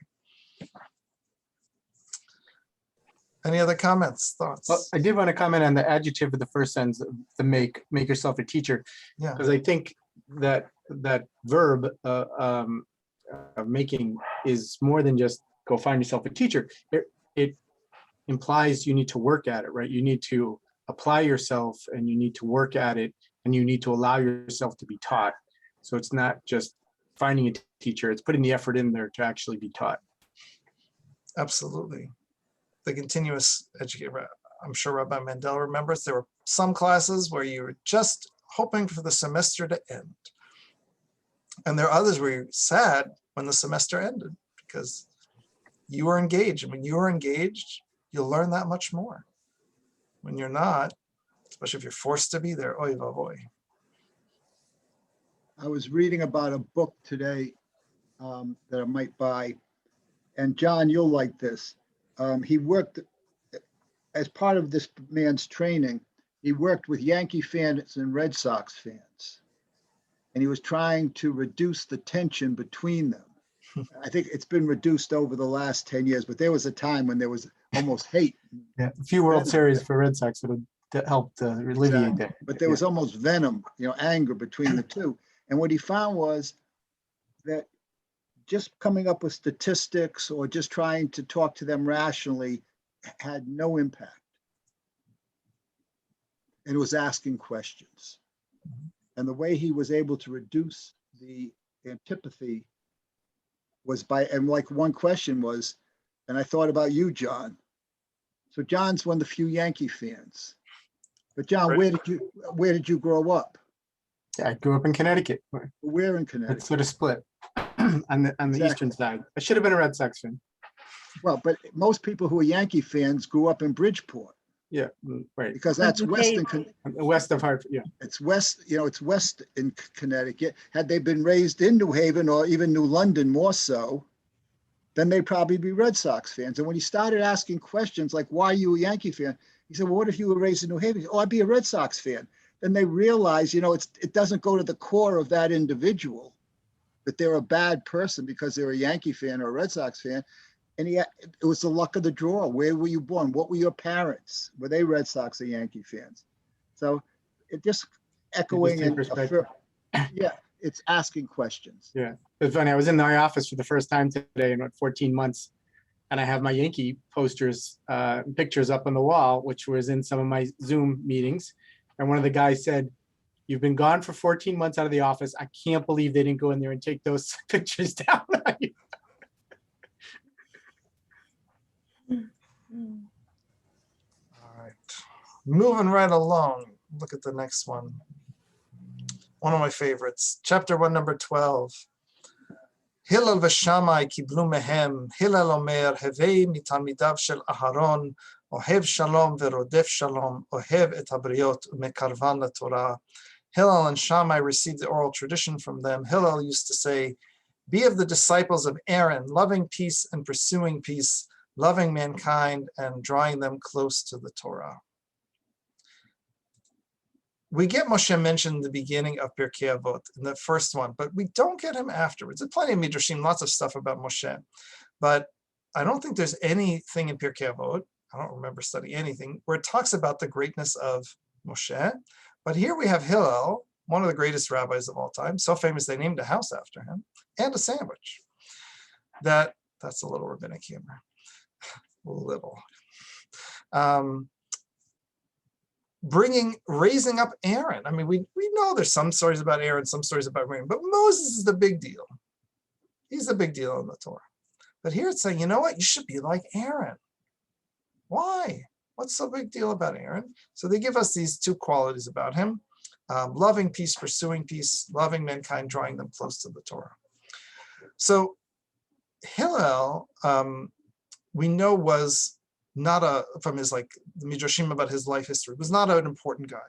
Any other comments, thoughts? Well, I did want to comment on the adjective of the first sentence, the make yourself a teacher. Yeah. Because I think that verb of making is more than just go find yourself a teacher. It implies you need to work at it, right? You need to apply yourself, and you need to work at it, and you need to allow yourself to be taught. So it's not just finding a teacher, it's putting the effort in there to actually be taught. Absolutely. The continuous education, I'm sure Rabbi Mandel remembers, there were some classes where you were just hoping for the semester to end. And there are others where you're sad when the semester ended because you were engaged. And when you were engaged, you'll learn that much more. When you're not, especially if you're forced to be there, oy vavoy. I was reading about a book today that I might buy. And John, you'll like this. He worked as part of this man's training. He worked with Yankee fans and Red Sox fans. and he was trying to reduce the tension between them. I think it's been reduced over the last 10 years, but there was a time when there was almost hate. Yeah, a few World Series for Red Sox would have helped alleviate that. But there was almost venom, anger between the two. And what he found was that just coming up with statistics or just trying to talk to them rationally had no impact. And it was asking questions. And the way he was able to reduce the antipathy was and like one question was, and I thought about you, John. So John's one of the few Yankee fans. But John, where did you grow up? Yeah, I grew up in Connecticut. Where in Connecticut? It's sort of split on the Exactly. eastern side. I should have been a Red Sox fan. Well, but most people who are Yankee fans grew up in Bridgeport. Yeah, right. Because that's western. West of Hartford, yeah. It's west, it's west in Connecticut. Had they been raised in New Haven or even New London more so, then they'd probably be Red Sox fans. And when he started asking questions like, why are you a Yankee fan? He said, well, what if you were raised in New Haven? Oh, I'd be a Red Sox fan. Then they realize, it doesn't go to the core of that individual, that they're a bad person because they're a Yankee fan or a Red Sox fan. And it was the luck of the draw. Where were you born? What were your parents? Were they Red Sox or Yankee fans? So it just echoing yeah, it's asking questions. Yeah, it's funny. I was in my office for the first time today in 14 months, and I have my Yankee posters, pictures up on the wall, which was in some of my Zoom meetings. And one of the guys said, "You've been gone for 14 months out of the office. I can't believe they didn't go in there and take those pictures down." All right, moving right along. Look at the next one. One of my favorites, chapter 1, number 12. Hillel v'Shammai kiblu mehem. Hillel omer, hevei mitamidav shel Aharon, ohev shalom verodef shalom, ohev et habriot umekarvan laTorah. Hillel and Shammai received the oral tradition from them. Hillel used to say, be of the disciples of Aaron, loving peace and pursuing peace, loving mankind and drawing them close to the Torah. We get Moshe mentioned in the beginning of Pirkei Avot, in the first one, but we don't get him afterwards. There's plenty of Midrashim, lots of stuff about Moshe, but I don't think there's anything in Pirkei Avot, I don't remember studying anything, where it talks about the greatness of Moshe. But here we have Hillel, one of the greatest rabbis of all time, so famous they named a house after him, and a sandwich. That's a little rabbinic humor. A little. Raising up Aaron. I mean, we know there's some stories about Aaron, some stories about Miriam, but Moses is the big deal. He's the big deal in the Torah. But here it's saying, you know what? You should be like Aaron. Why? What's so big deal about Aaron? So they give us these two qualities about him. Loving peace, pursuing peace, loving mankind, drawing them close to the Torah. So Hillel, we know was not from his the Midrashim about his life history, was not an important guy.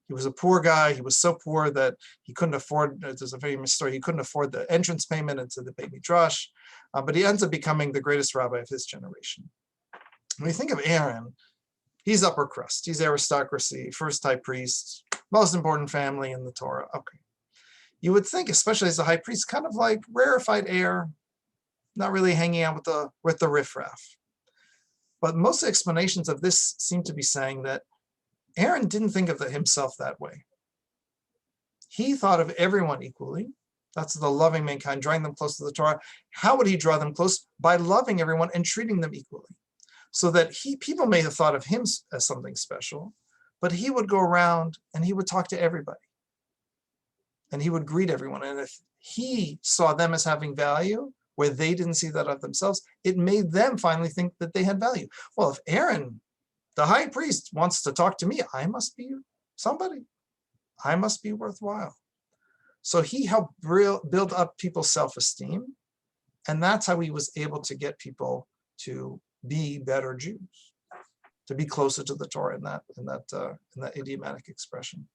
He was a poor guy. He was so poor that he couldn't afford, there's a famous story, he couldn't afford the entrance payment into the Beit Midrash, but he ends up becoming the greatest rabbi of his generation. When you think of Aaron, he's upper crust, he's aristocracy, first high priest, most important family in the Torah. Okay. You would think, especially as a high priest, kind of like rarefied air, not really hanging out with the riffraff. But most explanations of this seem to be saying that Aaron didn't think of himself that way. He thought of everyone equally. That's the loving mankind, drawing them close to the Torah. How would he draw them close? By loving everyone and treating them equally. So that people may have thought of him as something special, but he would go around and he would talk to everybody. And he would greet everyone. And if he saw them as having value, where they didn't see that of themselves, it made them finally think that they had value. Well, if Aaron, the high priest, wants to talk to me, I must be somebody. I must be worthwhile. So he helped build up people's self-esteem, and that's how he was able to get people to be better Jews, to be closer to the Torah in that idiomatic expression.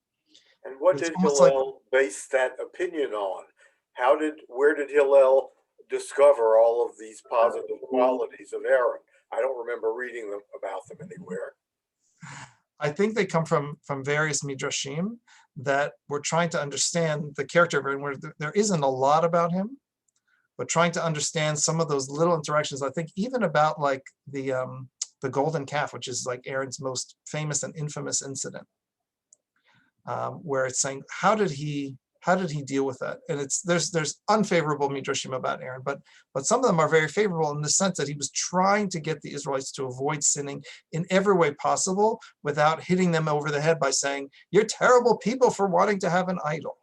And what did Hillel base that opinion on? Where did Hillel discover all of these positive qualities of Aaron? I don't remember reading about them anywhere. I think they come from various midrashim, that we're trying to understand the character of Aaron, where there isn't a lot about him, but trying to understand some of those little interactions. I think even about like the golden calf, which is like Aaron's most famous and infamous incident, where it's saying, how did he deal with that? And there's unfavorable midrashim about Aaron, but some of them are very favorable in the sense that he was trying to get the Israelites to avoid sinning in every way possible without hitting them over the head by saying, you're terrible people for wanting to have an idol.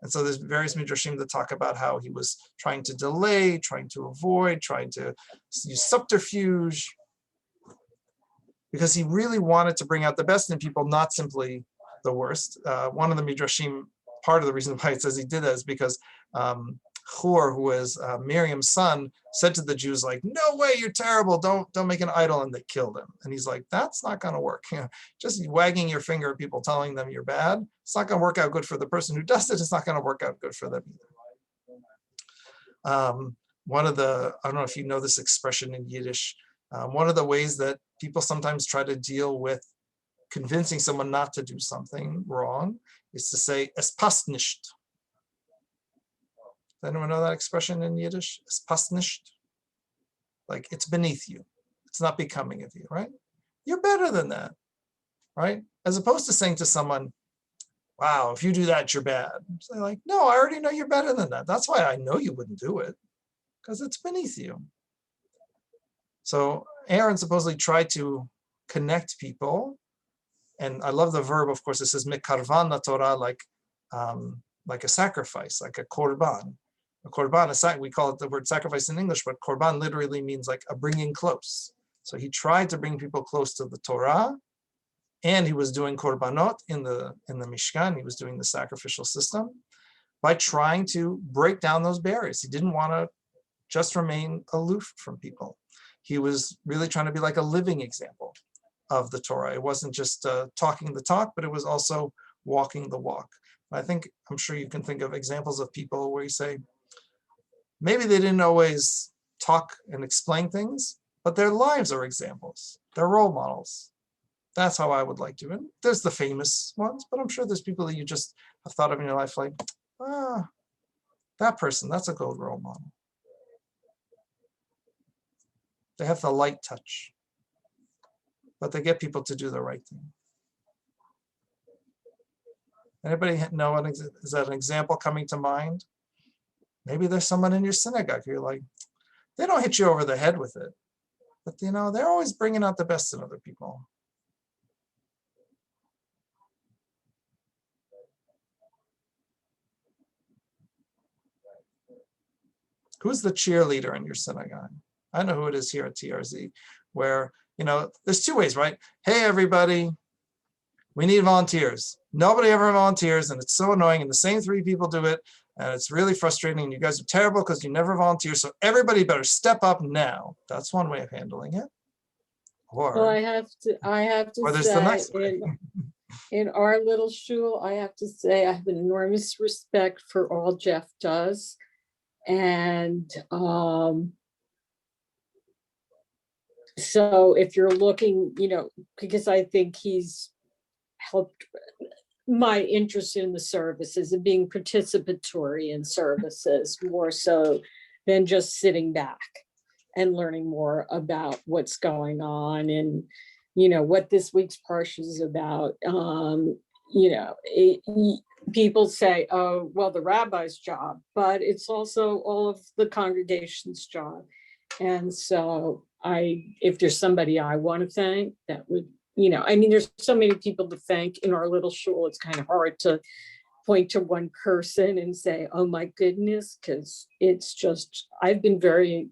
And so there's various midrashim that talk about how he was trying to delay, trying to avoid, trying to use subterfuge, because he really wanted to bring out the best in people, not simply the worst. One of the midrashim, part of the reason why it says he did that is because Hur, who was Miriam's son, said to the Jews, like, no way, you're terrible, don't make an idol, and they killed him. And he's like, that's not going to work. You know, just wagging your finger at people telling them you're bad, it's not going to work out good for the person who does it. It's not going to work out good for them either. One of the, I don't know if you know this expression in Yiddish, one of the ways that people sometimes try to deal with convincing someone not to do something wrong is to say, es passt nicht. Does anyone know that expression in Yiddish? Es passt nicht. Like, it's beneath you. It's not becoming of you, right? You're better than that, right? As opposed to saying to someone, wow, if you do that, you're bad. Say like, no, I already know you're better than that. That's why I know you wouldn't do it, because it's beneath you. So Aaron supposedly tried to connect people. And I love the verb, of course, it says mekarvan la Torah, like a sacrifice, like a korban. A korban, we call it the word sacrifice in English, but korban literally means like a bringing close. So he tried to bring people close to the Torah, and he was doing korbanot in the Mishkan. He was doing the sacrificial system by trying to break down those barriers. He didn't want to just remain aloof from people. He was really trying to be like a living example of the Torah. It wasn't just talking the talk, but it was also walking the walk. I'm sure you can think of examples of people where you say, maybe they didn't always talk and explain things, but their lives are examples. They're role models. That's how I would like to. And there's the famous ones, but I'm sure there's people that you just have thought of in your life like, that person, that's a good role model. They have the light touch, but they get people to do the right thing. Anybody know, is that an example coming to mind? Maybe there's someone in your synagogue who you're like, they don't hit you over the head with it, but you know, they're always bringing out the best in other people. Who's the cheerleader in your synagogue? I know who it is here at TRZ, where, you know, there's two ways, right? Hey, everybody, we need volunteers. Nobody ever volunteers, and it's so annoying, and the same three people do it, and it's really frustrating, and you guys are terrible because you never volunteer, so everybody better step up now. That's one way of handling it. Well, I have to say, in our little shul, I have to say I have an enormous respect for all Jeff does. And so if you're looking, you know, because I think he's helped my interest in the services and being participatory in services more so than just sitting back and learning more about what's going on and, you know, what this week's parsha is about. You know, people say, oh, well, the rabbi's job, but it's also all of the congregation's job. And so if there's somebody I want to thank, that would, you know, I mean, there's so many people to thank in our little shul. It's kind of hard to point to one person and say, oh my goodness, because it's just, I've been very,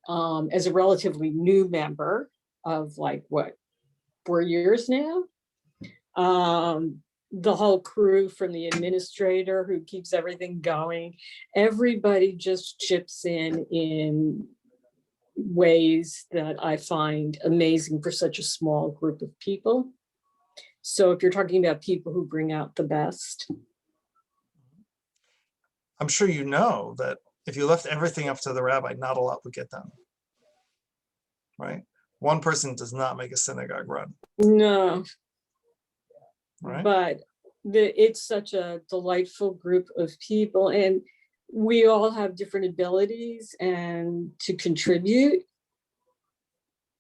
as a relatively new member of like, what, 4 years now? The whole crew from the administrator who keeps everything going, everybody just chips in ways that I find amazing for such a small group of people. So if you're talking about people who bring out the best. I'm sure you know that if you left everything up to the rabbi, not a lot would get done, right? One person does not make a synagogue run. No. Right. But it's such a delightful group of people, and we all have different abilities and to contribute.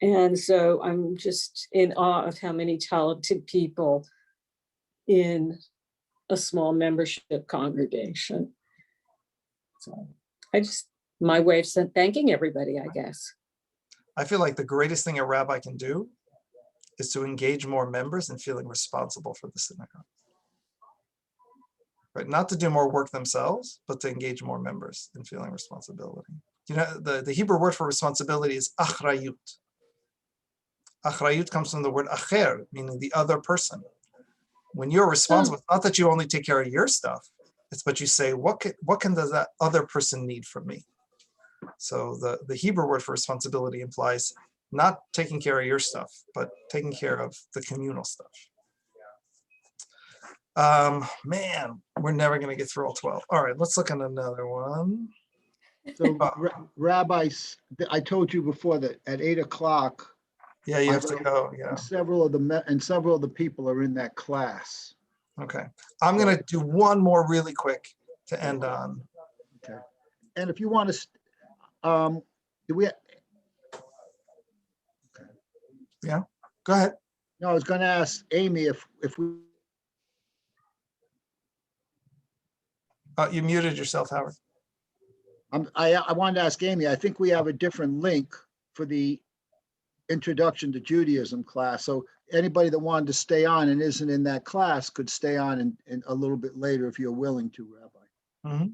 And so I'm just in awe of how many talented people in a small membership congregation. So my way of thanking everybody, I guess. I feel like the greatest thing a rabbi can do is to engage more members in feeling responsible for the synagogue. Right? Not to do more work themselves, but to engage more members in feeling responsibility. You know, the Hebrew word for responsibility is achrayut. Achrayut comes from the word acher, meaning the other person. When you're responsible, it's not that you only take care of your stuff, it's but you say, what can that other person need from me? So the Hebrew word for responsibility implies not taking care of your stuff, but taking care of the communal stuff. Man, we're never going to get through all 12. All right, let's look at another one. So rabbis, I told you before that at 8 o'clock. Yeah, you have to go. Yeah. And several of the people are in that class. Okay. I'm going to do one more really quick to end on. Okay. And if you want to, do we? Okay. Yeah, go ahead. No, I was going to ask Amy if we. You muted yourself, Howard. I wanted to ask Amy, I think we have a different link for the Introduction to Judaism class. So anybody that wanted to stay on and isn't in that class could stay on and a little bit later if you're willing to, Rabbi. Mm-hmm.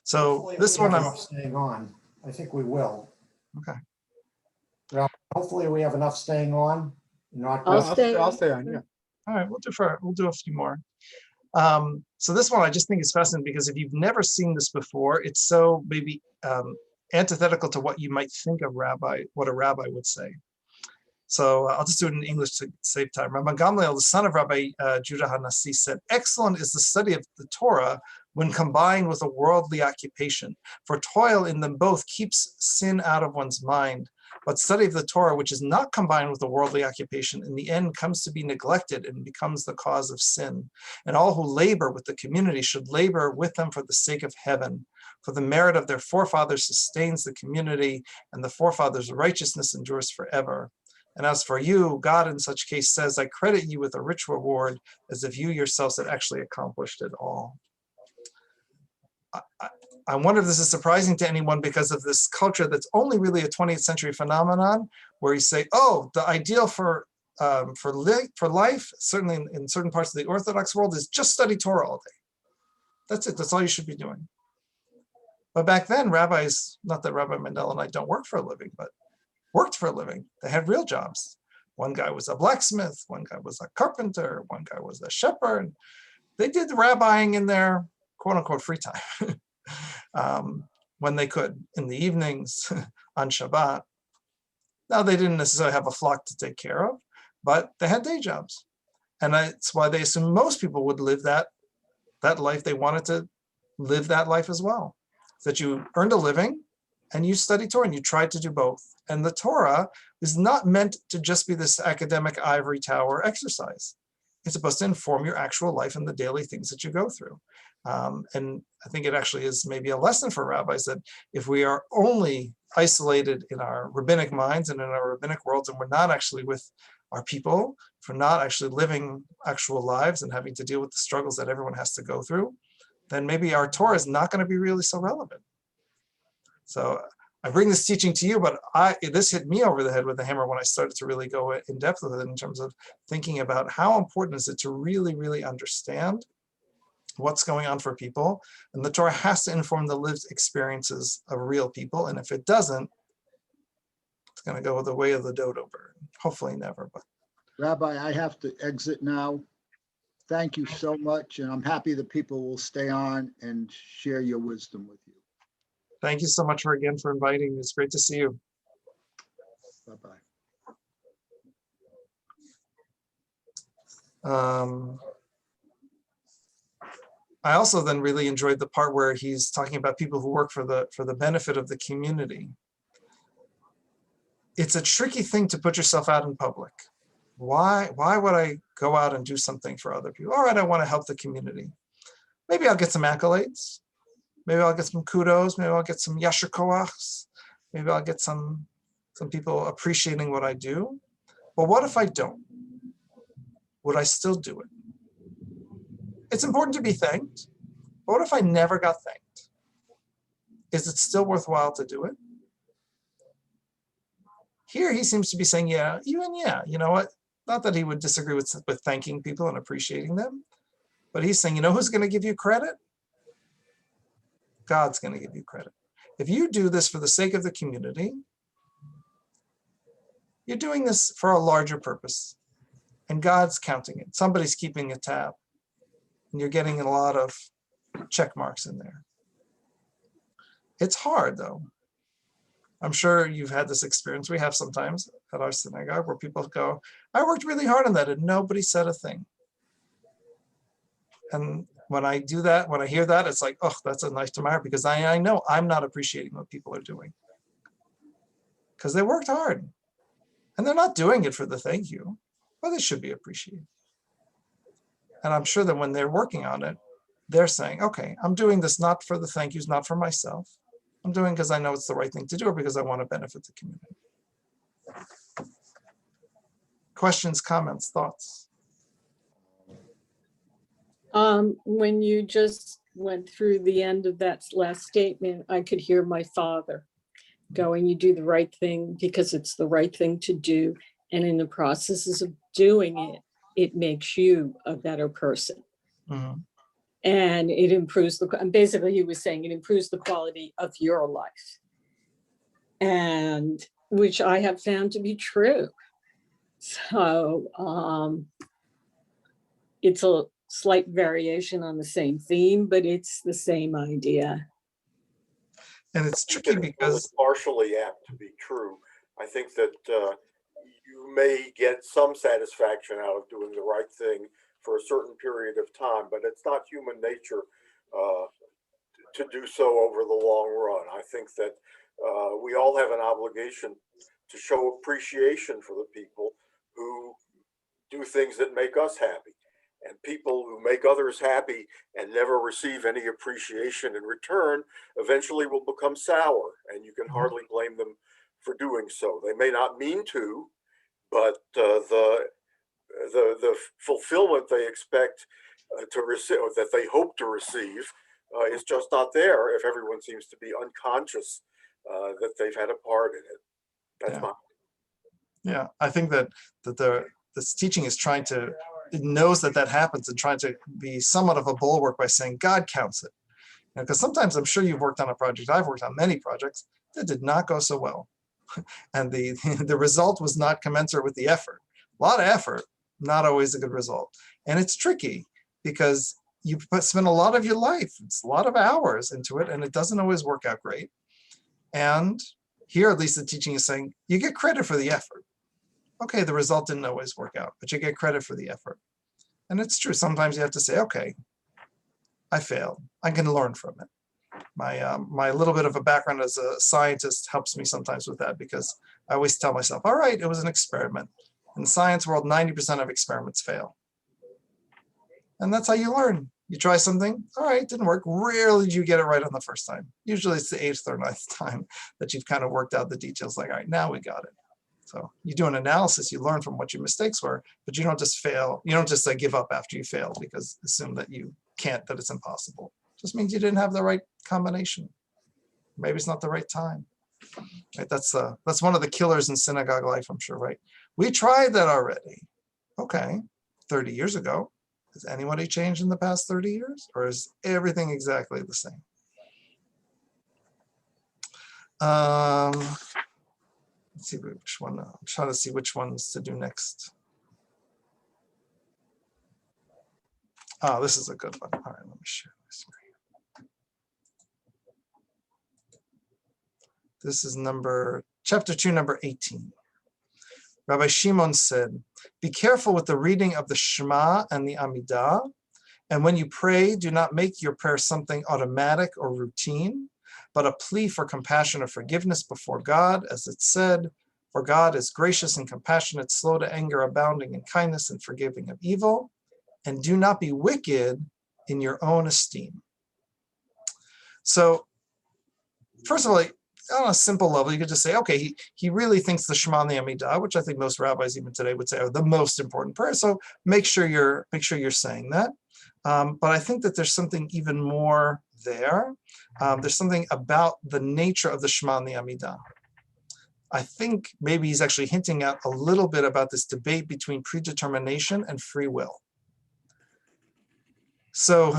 So Hopefully this we one have I'm enough staying on. I think we will. okay. Well, hopefully we have enough staying on. Not I'll just- stay. I'll stay on. Yeah. All right, we'll do a few more. So this one I just think is fascinating because if you've never seen this before, it's so maybe antithetical to what you might think of what a rabbi would say. So I'll just do it in English to save time. Rabbi Gamliel, the son of Rabbi Judah HaNasi, said, "Excellent is the study of the Torah when combined with a worldly occupation, for toil in them both keeps sin out of one's mind. But study of the Torah, which is not combined with a worldly occupation, in the end comes to be neglected and becomes the cause of sin. And all who labor with the community should labor with them for the sake of heaven. For the merit of their forefathers sustains the community, and the forefathers' righteousness endures forever. And as for you, God in such case says, I credit you with a rich reward, as if you yourselves had actually accomplished it all." I wonder if this is surprising to anyone because of this culture that's only really a 20th century phenomenon, where you say, oh, the ideal for life, certainly in certain parts of the Orthodox world, is just study Torah all day. That's it. That's all you should be doing. But back then, rabbis, not that Rabbi Mendel and I don't work for a living, but worked for a living. They had real jobs. One guy was a blacksmith, one guy was a carpenter, one guy was a shepherd. They did the rabbiing in their quote unquote free time when they could, in the evenings, on Shabbat. Now, they didn't necessarily have a flock to take care of, but they had day jobs. And that's why they assumed most people would live that life. They wanted to live that life as well. That you earned a living and you studied Torah and you tried to do both. And the Torah is not meant to just be this academic ivory tower exercise. It's supposed to inform your actual life and the daily things that you go through. And I think it actually is maybe a lesson for rabbis that if we are only isolated in our rabbinic minds and in our rabbinic worlds, and we're not actually with our people, if we're not actually living actual lives and having to deal with the struggles that everyone has to go through, then maybe our Torah is not going to be really so relevant. So I bring this teaching to you, but this hit me over the head with a hammer when I started to really go in depth with it in terms of thinking about how important is it to really, really understand what's going on for people. And the Torah has to inform the lived experiences of real people. And if it doesn't, it's going to go the way of the dodo bird. Hopefully never, but. Rabbi, I have to exit now. Thank you so much. And I'm happy that people will stay on and share your wisdom with you. Thank you so much for inviting me. It's great to see you. Bye-bye. I also then really enjoyed the part where he's talking about people who work for the benefit of the community. It's a tricky thing to put yourself out in public. Why would I go out and do something for other people? All right, I want to help the community. Maybe I'll get some accolades. Maybe I'll get some kudos. Maybe I'll get some yasher koachs. Maybe I'll get some people appreciating what I do. But what if I don't? Would I still do it? It's important to be thanked. But what if I never got thanked? Is it still worthwhile to do it? Here he seems to be saying, yeah, even yeah, you know what? Not that he would disagree with thanking people and appreciating them, but he's saying, you know who's going to give you credit? God's going to give you credit. If you do this for the sake of the community, you're doing this for a larger purpose, and God's counting it. Somebody's keeping a tab, and you're getting a lot of check marks in there. It's hard, though. I'm sure you've had this experience. We have sometimes at our synagogue where people go, I worked really hard on that, and nobody said a thing. And when I do that, when I hear that, it's like, oh, that's a knife to my heart, because I know I'm not appreciating what people are doing. Because they worked hard. And they're not doing it for the thank you, but they should be appreciated. And I'm sure that when they're working on it, they're saying, okay, I'm doing this not for the thank yous, not for myself. I'm doing because I know it's the right thing to do, or because I want to benefit the community. Questions, comments, thoughts? When you just went through the end of that last statement, I could hear my father going, you do the right thing because it's the right thing to do. And in the processes of doing it, it makes you a better person. Mm-hmm. And it improves basically he was saying it improves the quality of your life. And which I have found to be true. So it's a slight variation on the same theme, but it's the same idea. And it's tricky because partially apt to be true. I think that you may get some satisfaction out of doing the right thing for a certain period of time, but it's not human nature to do so over the long run. I think that we all have an obligation to show appreciation for the people who do things that make us happy. And people who make others happy and never receive any appreciation in return eventually will become sour, and you can hardly blame them for doing so. They may not mean to, but the fulfillment they expect to receive, or that they hope to receive, is just not there if everyone seems to be unconscious that they've had a part in it. That's yeah, I think that this teaching is trying to, it knows that happens, and trying to be somewhat of a bulwark by saying God counts it. Because sometimes, I'm sure you've worked on a project, I've worked on many projects that did not go so well. And the result was not commensurate with the effort. A lot of effort, not always a good result. And it's tricky because you spend a lot of your life, it's a lot of hours into it, and it doesn't always work out great. And here, at least the teaching is saying, you get credit for the effort. Okay, the result didn't always work out, but you get credit for the effort. And it's true, sometimes you have to say, okay, I failed. I can learn from it. My little bit of a background as a scientist helps me sometimes with that, because I always tell myself, all right, it was an experiment. In the science world, 90% of experiments fail. And that's how you learn. You try something, all right, it didn't work. Rarely do you get it right on the first time. Usually it's the 8th or 9th time that you've kind of worked out the details, like, all right, now we got it. So you do an analysis, you learn from what your mistakes were, but you don't just fail. You don't just give up after you failed because assume that you can't, that it's impossible. It just means you didn't have the right combination. Maybe it's not the right time. Right? That's one of the killers in synagogue life, I'm sure, right? We tried that already. Okay, 30 years ago. Has anybody changed in the past 30 years? Or is everything exactly the same? Let's see which one. I'm trying to see which ones to do next. Oh, this is a good one. All right, let me share this screen. This is chapter 2, number 18. Rabbi Shimon said, be careful with the reading of the Shema and the Amidah. And when you pray, do not make your prayer something automatic or routine, but a plea for compassion or forgiveness before God, as it said, For God is gracious and compassionate, slow to anger, abounding in kindness and forgiving of evil, and do not be wicked in your own esteem. So, first of all, on a simple level, you could just say, okay, he really thinks the Shema and the Amidah, which I think most rabbis even today would say are the most important prayer. So make sure you're saying that. But I think that there's something even more there. There's something about the nature of the Shema and the Amidah. I think maybe he's actually hinting at a little bit about this debate between predetermination and free will. So,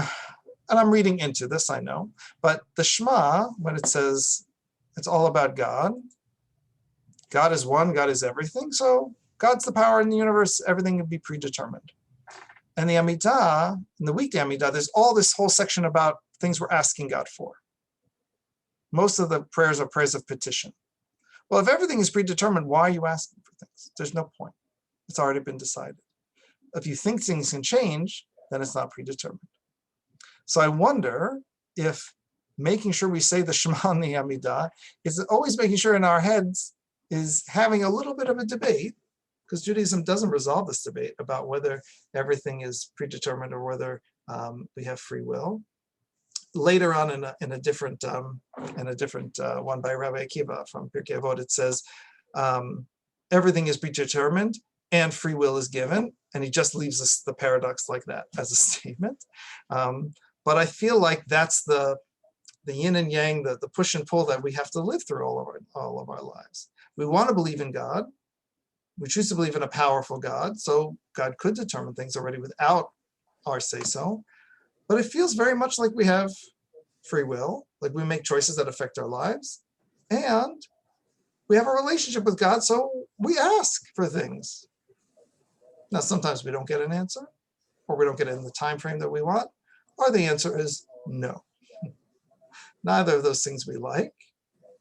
and I'm reading into this, I know, but the Shema, when it says it's all about God, God is one, God is everything, so God's the power in the universe, everything can be predetermined. And the Amidah, in the weekday Amidah, there's all this whole section about things we're asking God for. Most of the prayers are prayers of petition. Well, if everything is predetermined, why are you asking for things? There's no point. It's already been decided. If you think things can change, then it's not predetermined. So I wonder if making sure we say the Shema and the Amidah is always making sure in our heads is having a little bit of a debate, because Judaism doesn't resolve this debate about whether everything is predetermined or whether we have free will. Later on in a different one by Rabbi Akiva from Pirkei Avot, it says everything is predetermined and free will is given, and he just leaves us the paradox like that as a statement. But I feel like that's the yin and yang, the push and pull that we have to live through all of our lives. We want to believe in God. We choose to believe in a powerful God, so God could determine things already without our say-so. But it feels very much like we have free will, like we make choices that affect our lives, and we have a relationship with God, so we ask for things. Now, sometimes we don't get an answer, or we don't get it in the time frame that we want, or the answer is no. Neither of those things we like,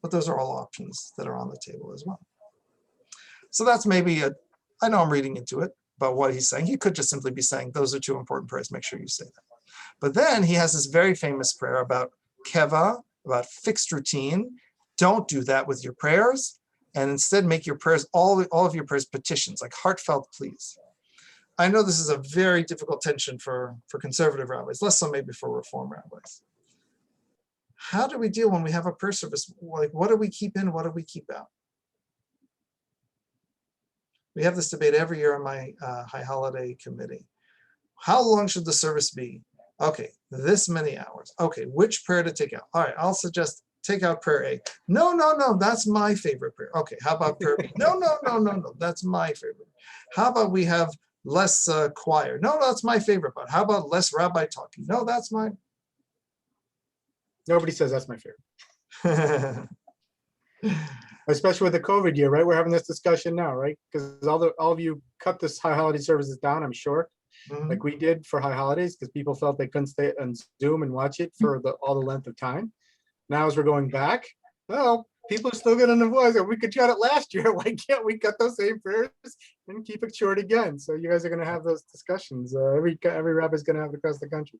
but those are all options that are on the table as well. So that's maybe I know I'm reading into it about what he's saying. He could just simply be saying, those are two important prayers, make sure you say that. But then he has this very famous prayer about keva, about fixed routine. Don't do that with your prayers, and instead make your prayers, all of your prayers petitions, like heartfelt pleas. I know this is a very difficult tension for conservative rabbis, less so maybe for Reform rabbis. How do we deal when we have a prayer service? Like, what do we keep in? What do we keep out? We have this debate every year on my High Holiday Committee. How long should the service be? Okay, this many hours. Okay, which prayer to take out? All right, I'll suggest take out prayer A. No, that's my favorite prayer. Okay, how about prayer B? No, that's my favorite. How about we have less choir? No, that's my favorite part. How about less rabbi talking? No, that's mine. Nobody says that's my favorite. Especially with the COVID year, right? We're having this discussion now, right? Because all of you cut this high holiday services down, I'm sure, like we did for high holidays, because people felt they couldn't stay on Zoom and watch it for all the length of time. Now, as we're going back, well, people are still getting the voice. We could try it last year. Why can't we cut those same prayers and keep it short again? So you guys are going to have those discussions. Every rabbi is going to have it across the country.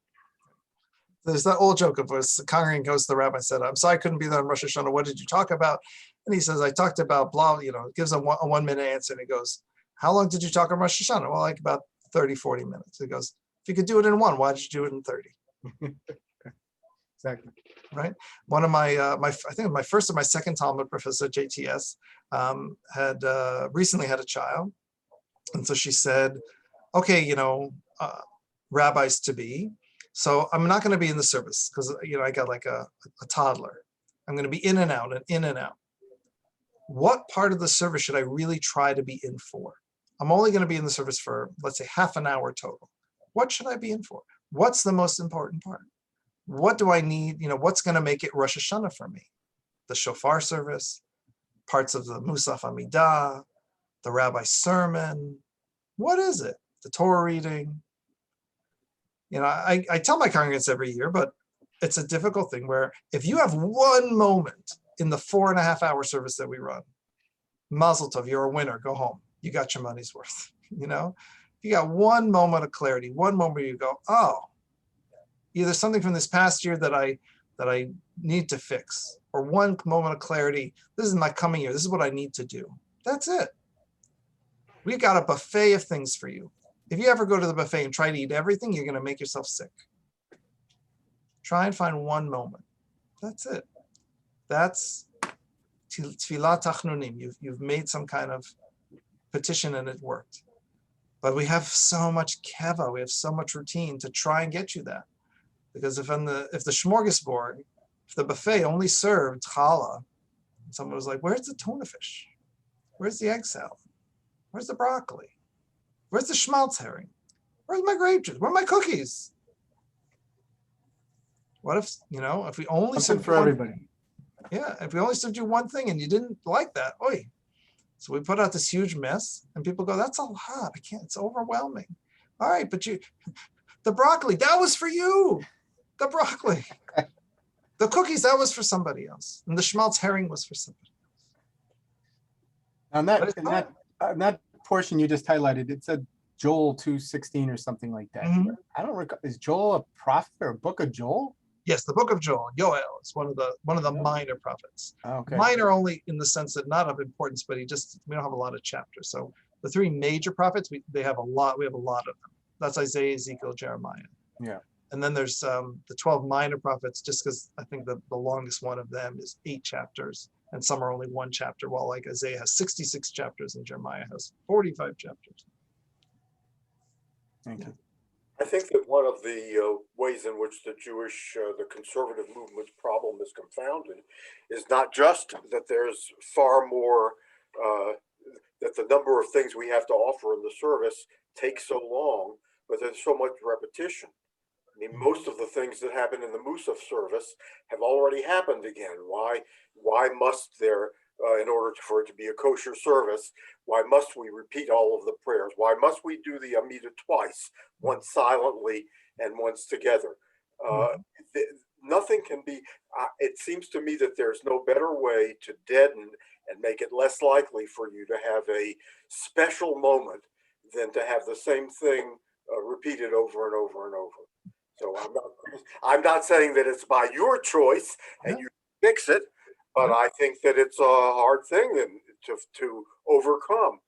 There's that old joke of us, the congregation goes to the rabbi and said, I'm sorry I couldn't be there on Rosh Hashanah. What did you talk about? And he says, I talked about blah, gives a 1 minute answer. And he goes, how long did you talk on Rosh Hashanah? Well, like about 30, 40 minutes. He goes, if you could do it in 1, why did you do it in 30? Exactly. Right. One of my, I think my first or my second Talmud professor, JTS, had recently had a child. And so she said, okay, rabbis to be. So I'm not going to be in the service because, I got like a toddler. I'm going to be in and out and in and out. What part of the service should I really try to be in for? I'm only going to be in the service for, let's say, half an hour total. What should I be in for? What's the most important part? What do I need? What's going to make it Rosh Hashanah for me? The shofar service, parts of the Musaf Amidah, the rabbi's sermon. What is it? The Torah reading. I tell my congregants every year, but it's a difficult thing where if you have one moment in the 4.5 hour service that we run, Mazel Tov, you're a winner, go home. You got your money's worth. If you got one moment of clarity, one moment where you go, oh, either something from this past year that I need to fix, or one moment of clarity, this is my coming year, this is what I need to do. That's it. We got a buffet of things for you. If you ever go to the buffet and try to eat everything, you're going to make yourself sick. Try and find one moment. That's it. That's tefillah tachnunim. You've made some kind of petition and it worked. But we have so much keva, we have so much routine to try and get you that. Because if the smorgasbord, if the buffet only served challah, someone was like, "Where's the tuna fish? Where's the egg salad? Where's the broccoli? Where's the schmaltz herring? Where's my grape juice? Where are my cookies?" What if, if we only Something served for one- everybody. Yeah, if we only served you one thing and you didn't like that, oy. So we put out this huge mess and people go, "That's a lot. I can't, it's overwhelming." All right, but the broccoli, that was for you. The broccoli. The cookies, that was for somebody else. And the schmaltz herring was for somebody On But that, it's on that portion you just highlighted, it said Joel 2:16 or something like that. Mhm. I don't recall. Is Joel a prophet or a book of Joel? Yes, the book of Joel, Yoel, is one of the Yeah. minor prophets. Okay. Minor only in the sense that not of importance, but we don't have a lot of chapters. So the three major prophets, we have a lot of them. That's Isaiah, Ezekiel, Jeremiah. Yeah. And then there's the 12 minor prophets, just because I think the longest one of them is 8 chapters, and some are only 1 chapter, while like Isaiah has 66 chapters and Jeremiah has 45 chapters. Thank you. I think that one of the ways in which the conservative movement's problem is confounded is not just that there's far more, that the number of things we have to offer in the service takes so long, but there's so much repetition. I mean, most of the things that happen in the Musaf service have already happened again. Why must there, in order for it to be a kosher service, why must we repeat all of the prayers? Why must we do the Amidah twice, once silently and once together? Nothing can be, it seems to me that there's no better way to deaden and make it less likely for you to have a special moment than to have the same thing repeated over and over and over. So I'm not saying that it's by your choice and you fix it, but I think that it's a hard thing to overcome.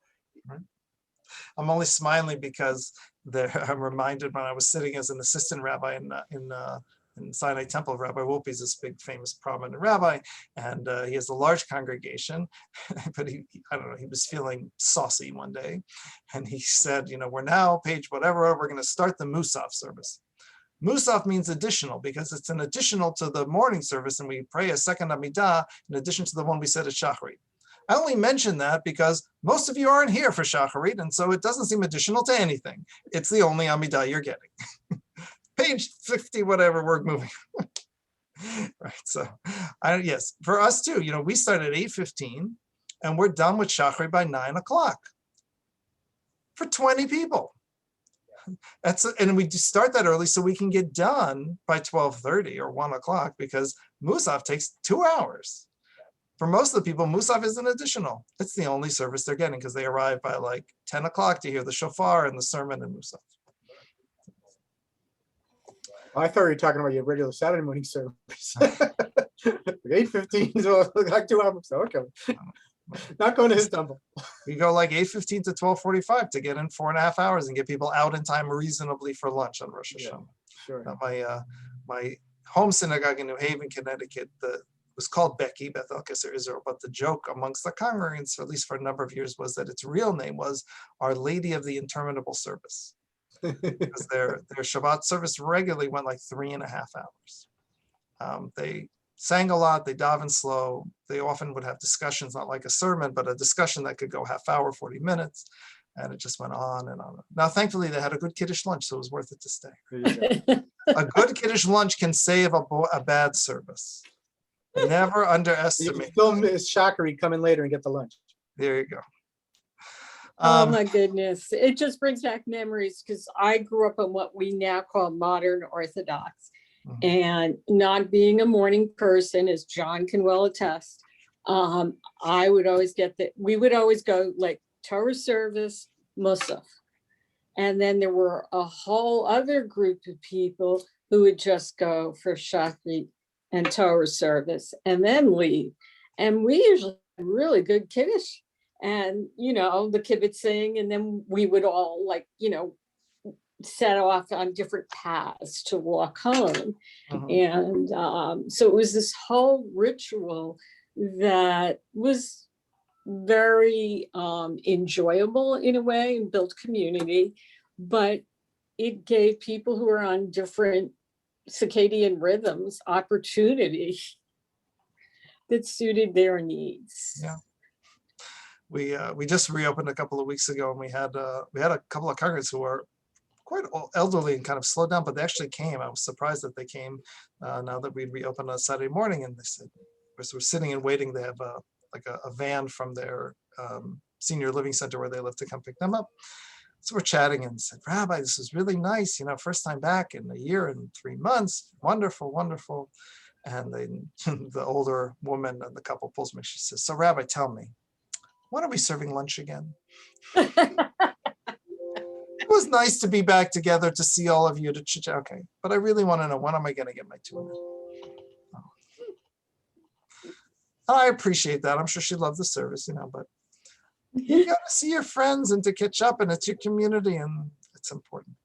I'm only smiling because I'm reminded when I was sitting as an assistant rabbi in Sinai Temple. Rabbi Wolpe is this big, famous, prominent rabbi, and he has a large congregation. But I don't know, he was feeling saucy one day, and he said, "We're now page whatever. We're going to start the Musaf service." Musaf means additional because it's an additional to the morning service, and we pray a second Amidah in addition to the one we said at Shacharit. I only mention that because most of you aren't here for Shacharit, and so it doesn't seem additional to anything. It's the only Amidah you're getting. Page 50, whatever, we're moving. Right, so yes, for us too, we start at 8:15 and we're done with Shacharit by 9 o'clock for 20 people. And we start that early so we can get done by 12:30 or 1 o'clock because Musaf takes 2 hours. For most of the people, Musaf is an additional. It's the only service they're getting because they arrive by like 10 o'clock to hear the shofar and the sermon and Musaf. I thought you were talking about your regular Saturday morning service. 8:15, so like 2 hours. Okay. Not going to his temple. We go like 8:15 to 12:45 to get in 4.5 hours and get people out in time reasonably for lunch on Rosh Hashanah. Sure. Now, my home synagogue in New Haven, Connecticut, was called Becky, Beth-El Kesser Israel, but the joke amongst the congregants, at least for a number of years, was that its real name was Our Lady of the Interminable Service. Because their Shabbat service regularly went like 3.5 hours. They sang a lot, they davened slow. They often would have discussions, not like a sermon, but a discussion that could go half hour, 40 minutes. And it just went on and on. Now, thankfully, they had a good Kiddush lunch, so it was worth it to stay. A good Kiddush lunch can save a bad service. Never You underestimate. still miss Shacharit, come in later and get the lunch. There you go. Oh my goodness. It just brings back memories because I grew up in what we now call modern Orthodox. And not being a morning person, as John can well attest, I would always we would always go like Torah service, Musaf. And then there were a whole other group of people who would just go for Shacharit and Torah service and then leave. And we usually had really good Kiddush. and, the kibbutzing, and then we would all set off on different paths to walk home. And so it was this whole ritual that was very enjoyable in a way and built community, but it gave people who are on different circadian rhythms opportunity that suited their needs. Yeah. We just reopened a couple of weeks ago, and we had a couple of congregants who were quite elderly and kind of slowed down, but they actually came. I was surprised that they came now that we'd reopened on Saturday morning, and they said, we're sitting and waiting. They have a van from their senior living center where they live to come pick them up. So we're chatting and said, Rabbi, this is really nice. First time back in a year and 3 months. Wonderful, wonderful. And then the older woman and the couple pulls me. She says, so Rabbi, tell me, when are we serving lunch again? It was nice to be back together, to see all of you, to chit chat. Okay, but I really want to know, when am I going to get my tuna? I appreciate that. I'm sure she loved the service, but you got to see your friends and to catch up, and it's your community, and it's important.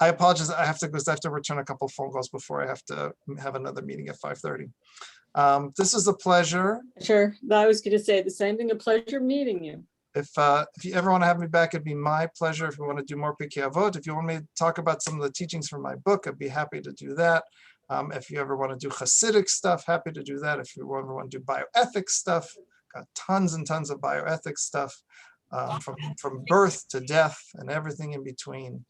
I apologize. I have to go. I have to return a couple of phone calls before I have to have another meeting at 5:30. This is a pleasure. Sure. I was going to say the same thing. A pleasure meeting you. If you ever want to have me back, it'd be my pleasure. If you want to do more Pirkei Avot, if you want me to talk about some of the teachings from my book, I'd be happy to do that. If you ever want to do Hasidic stuff, happy to do that. If you ever want to do bioethics stuff, got tons and tons of bioethics stuff, from birth to death and everything in between.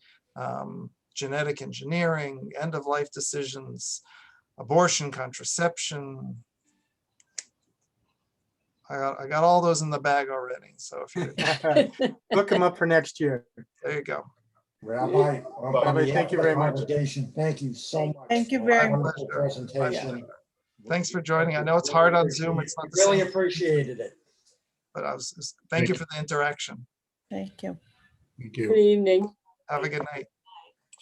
Genetic engineering, end of life decisions, abortion, contraception. I got all those in the bag already. So if you Look them up for next year. there you go. Rabbi, Rabbi, thank you very much. Thank you so much. Thank you for a very much. wonderful presentation. Thanks for joining. I know it's hard on Zoom. It's not the Really same, appreciated it. but thank you for the interaction. Thank you. Thank Good evening. Have a good night.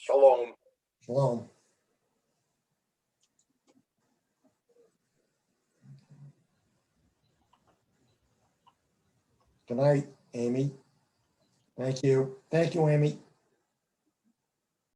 Shalom. Shalom. Good night, Amy. Thank you. Thank you, Amy.